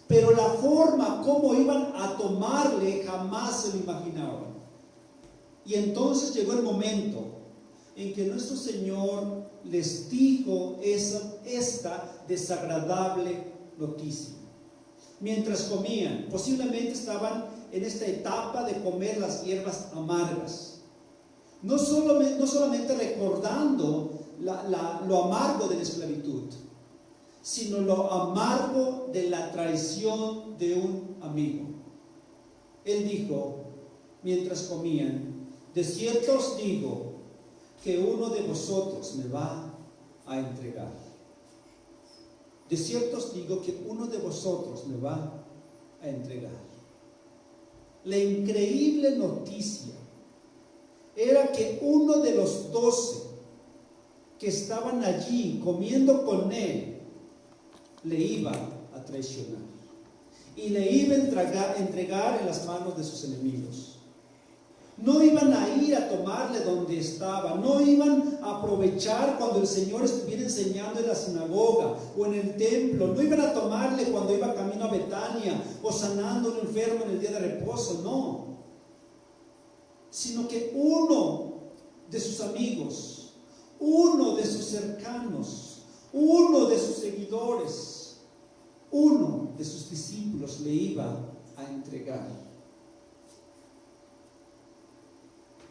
Pero la forma como iban a tomarle jamás se lo imaginaban. Y entonces llegó el momento en que nuestro Señor les dijo esta desagradable noticia. Mientras comían, posiblemente estaban en esta etapa de comer las hierbas amargas. No solamente recordando lo amargo de la esclavitud, sino lo amargo de la traición de un amigo. Él dijo, mientras comían: de cierto os digo que uno de vosotros me va a entregar. De cierto os digo que uno de vosotros me va a entregar. La increíble noticia era que uno de los 12 que estaban allí comiendo con él le iba a traicionar y le iba a entregar en las manos de sus enemigos. No iban a ir a tomarle donde estaba, no iban a aprovechar cuando el Señor estuviera enseñando en la sinagoga o en el templo, no iban a tomarle cuando iba camino a Betania o sanando a un enfermo en el día de reposo, no. Sino que uno de sus amigos, uno de sus cercanos, uno de sus seguidores, uno de sus discípulos le iba a entregar.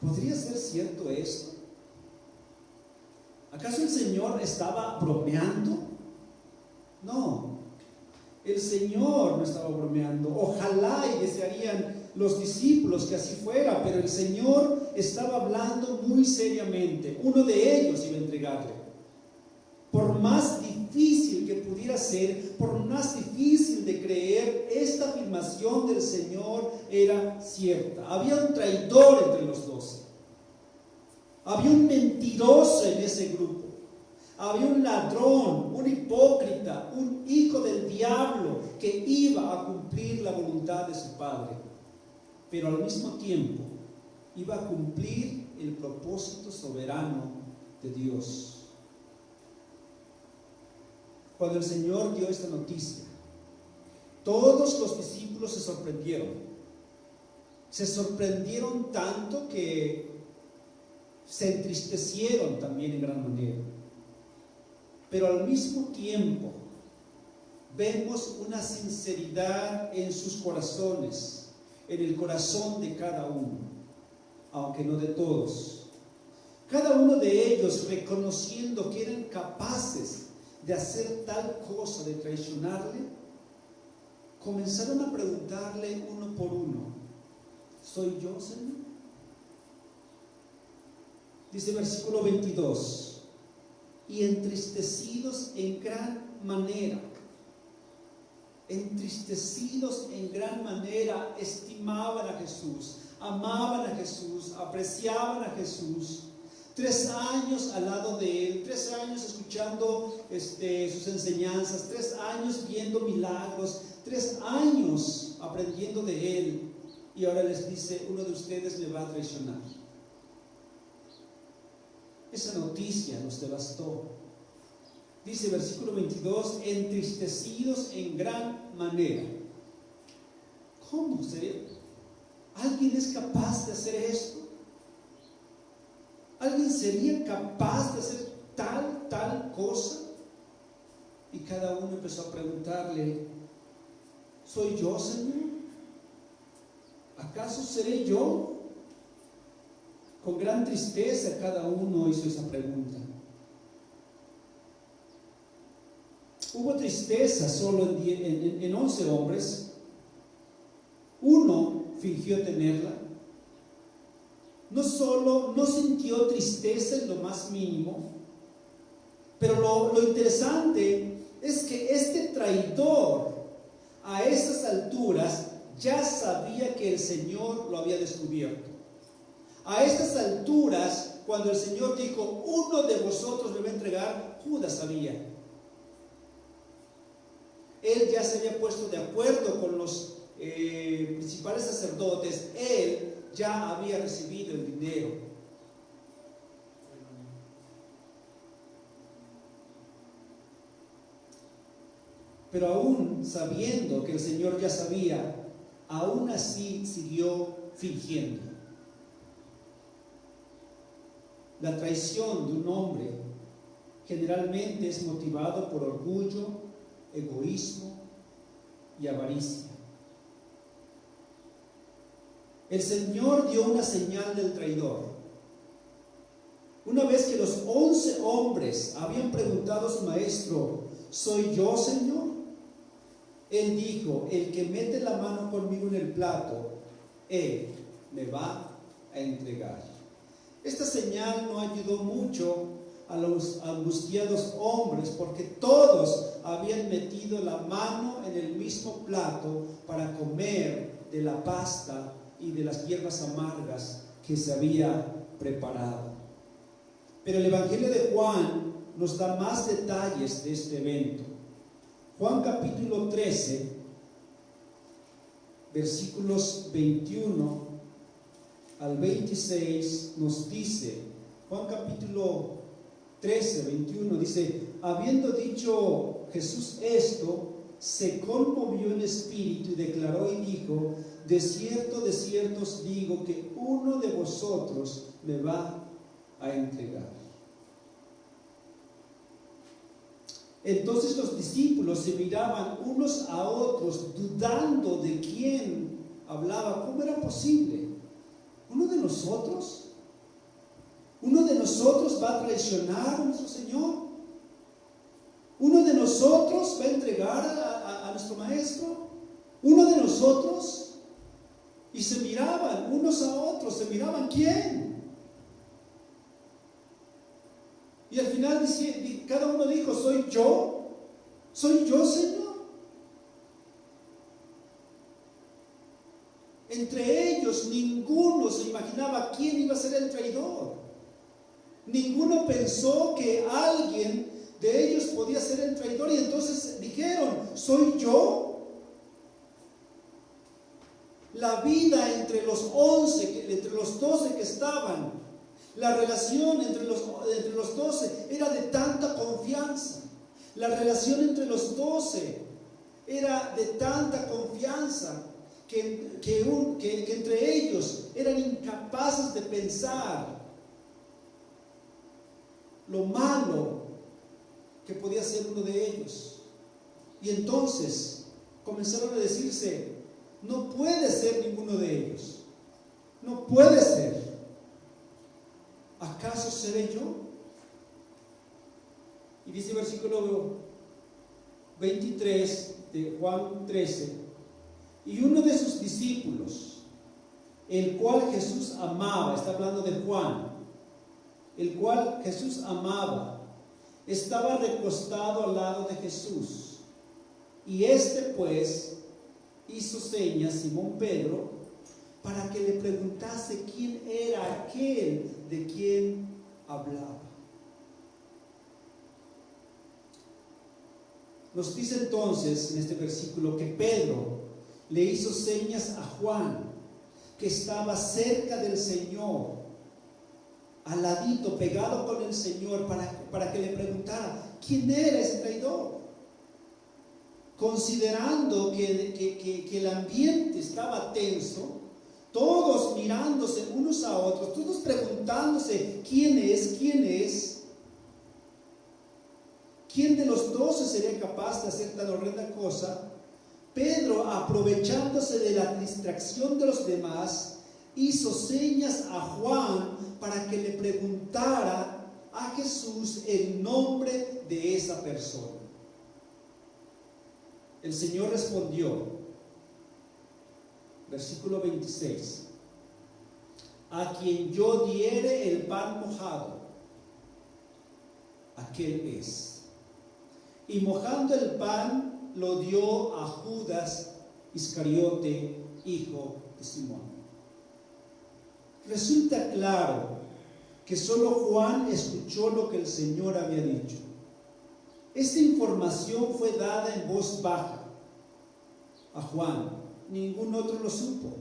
¿Podría ser cierto esto? ¿Acaso el Señor estaba bromeando? No, el Señor no estaba bromeando. Ojalá y desearían los discípulos que así fuera, pero el Señor estaba hablando muy seriamente. Uno de ellos iba a entregarle. Por más difícil que pudiera pudiera ser, por más difícil de creer, esta afirmación del Señor era cierta. Había un traidor entre los 12. Había un mentiroso en ese grupo. Había un ladrón, un hipócrita, un hijo del diablo que iba a cumplir la voluntad de su padre. Pero al mismo tiempo iba a cumplir el propósito soberano de Dios. Cuando el Señor dio esta noticia, todos los discípulos se sorprendieron. Se sorprendieron tanto que se entristecieron también en gran manera. Pero al mismo tiempo vemos una sinceridad en sus corazones, en el corazón de cada uno, aunque no de todos. Cada uno de ellos reconociendo que eran capaces de hacer tal cosa, de traicionarle, comenzaron a preguntarle uno por uno: ¿soy yo, Señor? Dice versículo 22: y entristecidos en gran manera, estimaban a Jesús, amaban a Jesús, apreciaban a Jesús. 3 años al lado de Él, 3 años escuchando sus enseñanzas, 3 años viendo milagros, 3 años aprendiendo de Él. Y ahora les dice: uno de ustedes me va a traicionar. Esa noticia los devastó. Dice versículo 22: entristecidos en gran manera. ¿Cómo sería? ¿Alguien es capaz de hacer esto? ¿Alguien sería capaz de hacer tal cosa? Y cada uno empezó a preguntarle: ¿soy yo, Señor? ¿Acaso seré yo? Con gran tristeza cada uno hizo esa pregunta. Hubo tristeza solo en 11 hombres. Uno fingió tenerla. No sintió tristeza en lo más mínimo, pero lo interesante es que este traidor a esas alturas ya sabía que el Señor lo había descubierto. A estas alturas, cuando el Señor dijo: uno de vosotros me va a entregar, Judas sabía. Él ya se había puesto de acuerdo con los principales sacerdotes. Él ya había recibido el dinero. Pero aún sabiendo que el Señor ya sabía, aún así siguió fingiendo. La traición de un hombre generalmente es motivado por orgullo, egoísmo y avaricia. El Señor dio una señal del traidor. Una vez que los 11 hombres habían preguntado a su maestro: ¿soy yo, Señor? Él dijo: el que mete la mano conmigo en el plato, él me va a entregar. Esta señal no ayudó mucho a los angustiados hombres, porque todos habían metido la mano en el mismo plato para comer de la pasta y de las hierbas amargas que se había preparado. Pero el Evangelio de Juan nos da más detalles de este evento. Juan capítulo 13, versículos 21 al 26 nos dice, Juan capítulo 13, 21 dice: habiendo dicho Jesús esto, se conmovió en espíritu y declaró y dijo: de cierto os digo que uno de vosotros me va a entregar. Entonces los discípulos se miraban unos a otros, dudando de quién hablaba. ¿Cómo era posible? ¿Uno de nosotros? ¿Uno de nosotros va a traicionar a nuestro Señor? ¿Uno de nosotros va a entregar a nuestro Maestro? ¿Uno de nosotros? Y se miraban unos a otros, se miraban ¿quién? Y al final cada uno dijo: ¿soy yo? ¿Soy yo, Señor? Entre ellos ninguno se imaginaba quién iba a ser el traidor. Ninguno pensó que alguien de ellos podía ser el traidor, y entonces dijeron: ¿soy yo? La vida entre los 11, entre los 12 que estaban, la relación entre los 12 era de tanta confianza. La relación entre los 12 era de tanta confianza que entre ellos eran incapaces de pensar lo malo que podía ser uno de ellos. Y entonces comenzaron a decirse: no puede ser ninguno de ellos, no puede ser. ¿Acaso seré yo? Y dice el versículo 23 de Juan 13: y uno de sus discípulos, el cual Jesús amaba, está hablando de Juan, el cual Jesús amaba, estaba recostado al lado de Jesús. Y este pues hizo señas, Simón Pedro, para que le preguntase quién era aquel de quien hablaba. Nos dice entonces en este versículo que Pedro le hizo señas a Juan, que estaba cerca del Señor, al ladito, pegado con el Señor, para que le preguntara quién era ese traidor. Considerando que el ambiente estaba tenso, todos mirándose unos a otros, todos preguntándose quién es, quién de los 12 sería capaz de hacer tan horrenda cosa. Pedro, aprovechándose de la distracción de los demás, hizo señas a Juan para que le preguntara a Jesús el nombre de esa persona. El Señor respondió, versículo 26: a quien yo diere el pan mojado, aquel es. Y mojando el pan lo dio a Judas Iscariote, hijo de Simón. Resulta claro que solo Juan escuchó lo que el Señor había dicho. Esta información fue dada en voz baja a Juan. Ningún otro lo supo.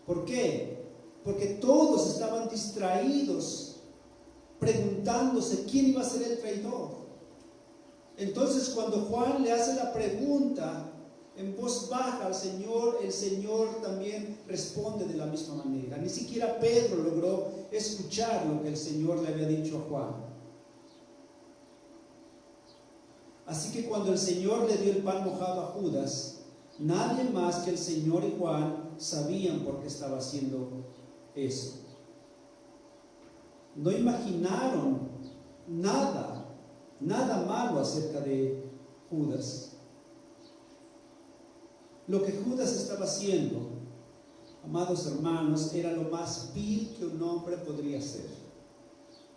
¿Por qué? Porque todos estaban distraídos preguntándose quién iba a ser el traidor. Entonces, cuando Juan le hace la pregunta en voz baja al Señor, el Señor también responde de la misma manera. Ni siquiera Pedro logró escuchar lo que el Señor le había dicho a Juan. Así que cuando el Señor le dio el pan mojado a Judas, nadie más que el Señor y Juan sabían por qué estaba haciendo eso. No imaginaron nada malo acerca de Judas. Lo que Judas estaba haciendo, amados hermanos, era lo más vil que un hombre podría hacer: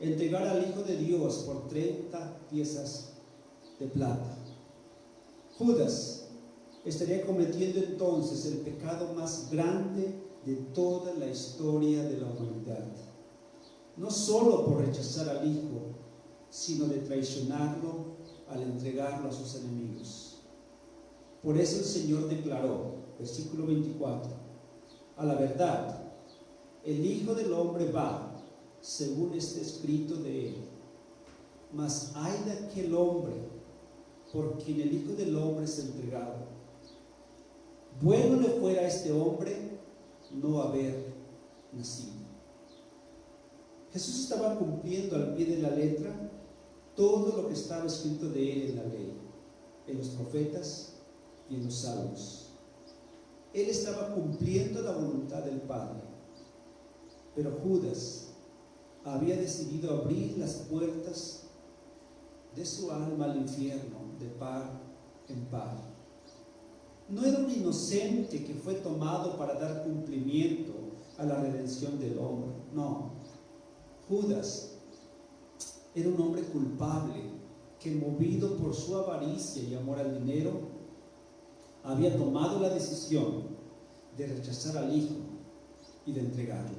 entregar al Hijo de Dios por 30 piezas de plata. Judas estaría cometiendo entonces el pecado más grande de toda la historia de la humanidad, no solo por rechazar al Hijo, sino de traicionarlo al entregarlo a sus enemigos. Por eso el Señor declaró, versículo 24: a la verdad, el Hijo del Hombre va según está escrito de él, mas ay de aquel hombre por quien el Hijo del Hombre es entregado. Bueno le fuera a este hombre no haber nacido. Jesús estaba cumpliendo al pie de la letra todo lo que estaba escrito de él en la ley, en los profetas y en los salmos. Él estaba cumpliendo la voluntad del Padre. Pero Judas había decidido abrir las puertas de su alma al infierno de par en par. No era un inocente que fue tomado para dar cumplimiento a la redención del hombre. No, Judas era un hombre culpable que, movido por su avaricia y amor al dinero, había tomado la decisión de rechazar al Hijo y de entregarle.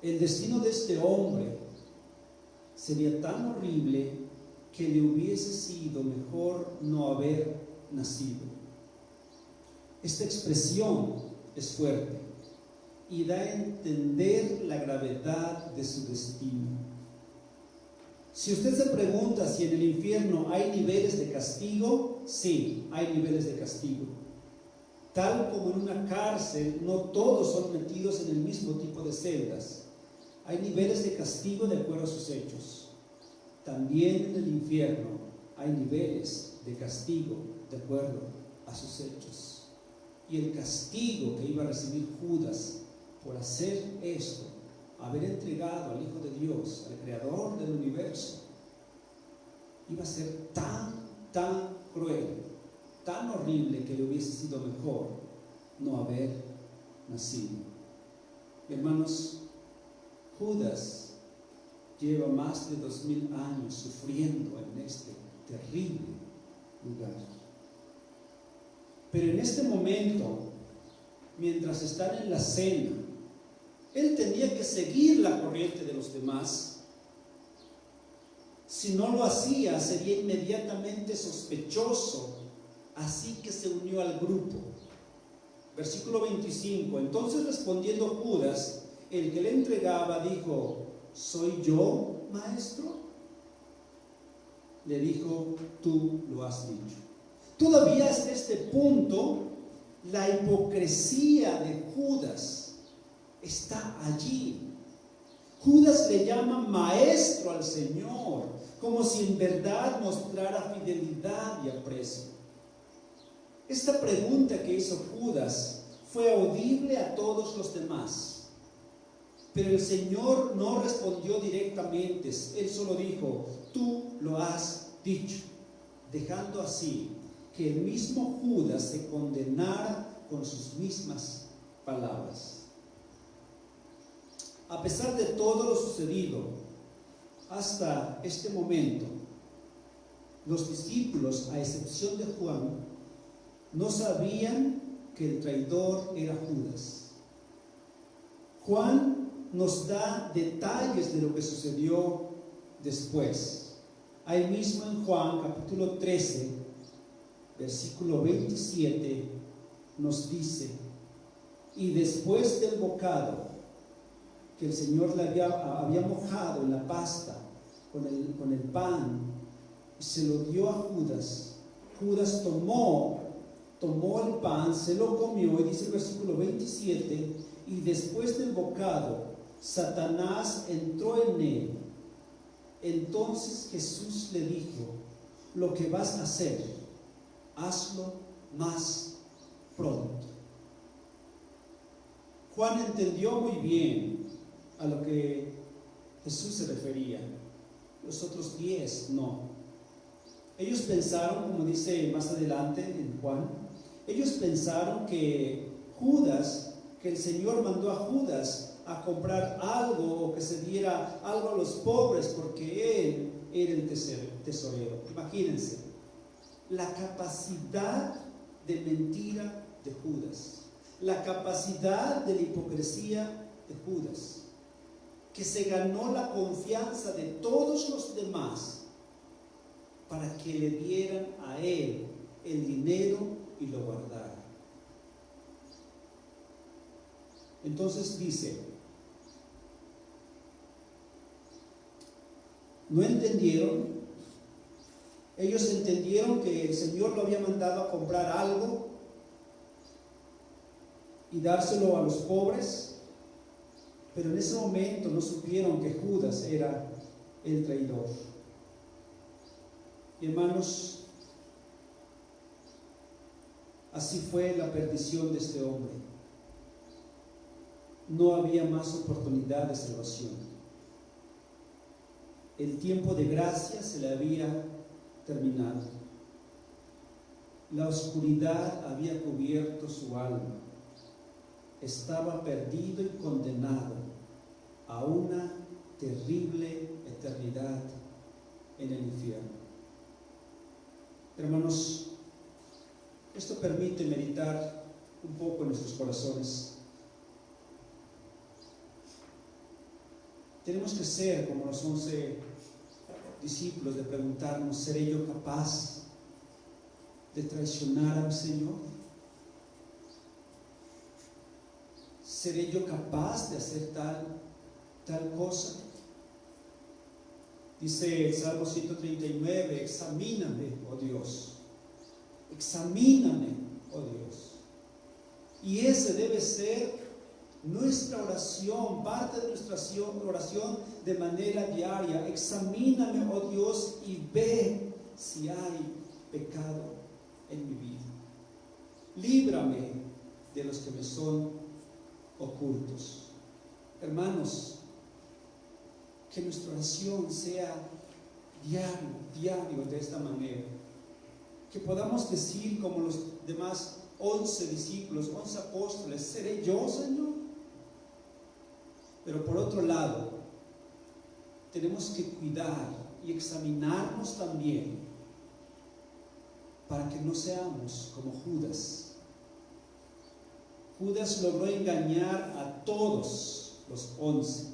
El destino de este hombre sería tan horrible que le hubiese sido mejor no haber nacido. Esta expresión es fuerte y da a entender la gravedad de su destino. Si usted se pregunta si en el infierno hay niveles de castigo, sí, hay niveles de castigo. Tal como en una cárcel, no todos son metidos en el mismo tipo de celdas. Hay niveles de castigo de acuerdo a sus hechos. También en el infierno hay niveles de castigo de acuerdo a sus hechos. Y el castigo que iba a recibir Judas por hacer esto, haber entregado al Hijo de Dios, al Creador del universo, iba a ser tan cruel, tan horrible, que le hubiese sido mejor no haber nacido. Hermanos, Judas lleva más de 2000 años sufriendo en este terrible lugar. Pero en este momento, mientras están en la cena, él tenía que seguir la corriente de los demás. Si no lo hacía, sería inmediatamente sospechoso, así que se unió al grupo. Versículo 25. Entonces, respondiendo Judas, el que le entregaba, dijo: ¿soy yo, maestro? Le dijo: tú lo has dicho. Todavía hasta este punto, la hipocresía de Judas está allí. Judas le llama maestro al Señor, como si en verdad mostrara fidelidad y aprecio. Esta pregunta que hizo Judas fue audible a todos los demás, pero el Señor no respondió directamente. Él solo dijo: tú lo has dicho, dejando así que el mismo Judas se condenara con sus mismas palabras. A pesar de todo lo sucedido hasta este momento, los discípulos, a excepción de Juan, no sabían que el traidor era Judas. Juan nos da detalles de lo que sucedió después. Ahí mismo en Juan capítulo 13, versículo 27, nos dice: y después del bocado que el Señor le había mojado en la pasta con el pan, se lo dio a Judas. Judas tomó el pan, se lo comió, y dice el versículo 27, y después del bocado, Satanás entró en él. Entonces Jesús le dijo: lo que vas a hacer, hazlo más pronto. Juan entendió muy bien a lo que Jesús se refería. Los otros 10 no. Ellos pensaron, como dice más adelante en Juan, ellos pensaron que el Señor mandó a Judas a comprar algo, o que se diera algo a los pobres, porque él era el tesorero. Imagínense la capacidad de mentira de Judas, la capacidad de la hipocresía de Judas, que se ganó la confianza de todos los demás para que le dieran a él el dinero y lo guardaran. Entonces dice: no entendieron. Ellos entendieron que el Señor lo había mandado a comprar algo y dárselo a los pobres, pero en ese momento no supieron que Judas era el traidor. Y hermanos, así fue la perdición de este hombre. No había más oportunidad de salvación. El tiempo de gracia se le había terminado. La oscuridad había cubierto su alma. Estaba perdido y condenado a una terrible eternidad en el infierno. Hermanos, esto permite meditar un poco en nuestros corazones. Tenemos que ser como los 11 discípulos, de preguntarnos: ¿seré yo capaz de traicionar al Señor? ¿Seré yo capaz de hacer tal cosa? Dice el Salmo 139: examíname, oh Dios, examíname, oh Dios. Y ese debe ser nuestra oración, parte de nuestra oración de manera diaria. Examíname, oh Dios, y ve si hay pecado en mi vida. Líbrame de los que me son ocultos. Hermanos, que nuestra oración sea diario de esta manera. Que podamos decir como los demás 11 discípulos, 11 apóstoles: ¿seré yo, Señor? Pero por otro lado, tenemos que cuidar y examinarnos también para que no seamos como Judas. Judas logró engañar a todos los 11.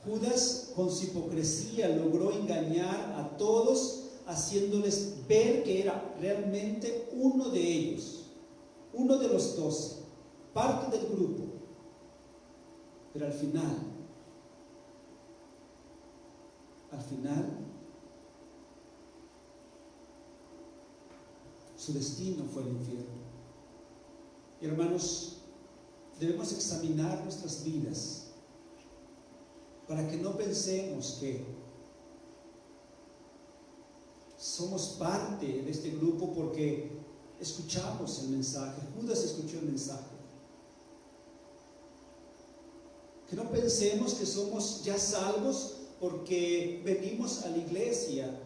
Judas, con su hipocresía, logró engañar a todos, haciéndoles ver que era realmente uno de ellos, uno de los 12, parte del grupo. Pero al final, su destino fue el infierno. Y hermanos, debemos examinar nuestras vidas para que no pensemos que somos parte de este grupo porque escuchamos el mensaje. Judas escuchó el mensaje. Que no pensemos que somos ya salvos porque venimos a la iglesia.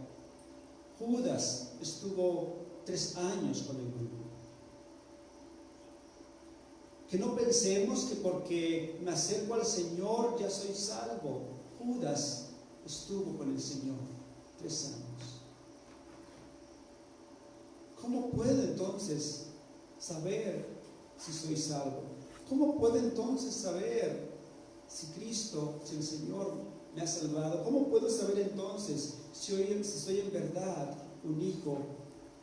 Judas estuvo 3 años con el grupo. Que no pensemos que porque me acerco al Señor ya soy salvo. Judas estuvo con el Señor 3 años. ¿Cómo puedo entonces saber si soy salvo? ¿Cómo puedo entonces saber si Cristo, si el Señor me ha salvado? ¿Cómo puedo saber entonces si soy en verdad un hijo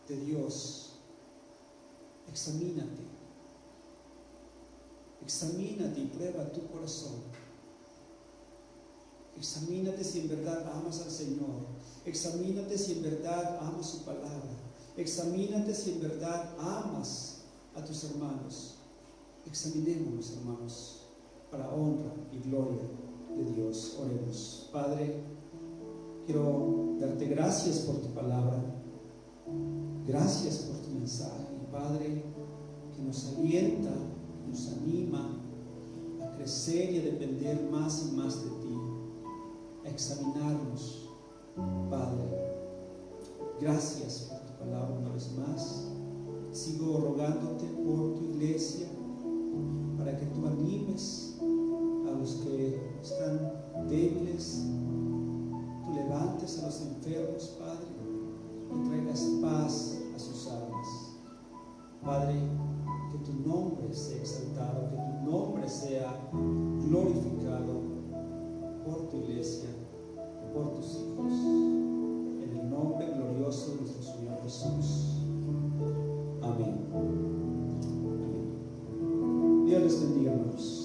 de Dios? Examínate. Examínate y prueba tu corazón. Examínate si en verdad amas al Señor. Examínate si en verdad amas su palabra. Examínate si en verdad amas a tus hermanos. Examinémonos, hermanos, para honra y gloria de Dios. Oremos. Padre, quiero darte gracias por tu palabra. Gracias por tu mensaje. Padre, que nos alienta, nos anima a crecer y a depender más y más de ti, a examinarnos. Padre, gracias por tu palabra una vez más. Sigo rogándote por tu iglesia para que tú animes a los que están débiles, tú levantes a los enfermos, Padre, y traigas paz a sus almas. Padre, que tu nombre sea exaltado, que tu nombre sea glorificado por tu iglesia, por tus hijos, en el nombre glorioso de nuestro Señor Jesús. Amén. Amén. Dios les bendiga, hermanos.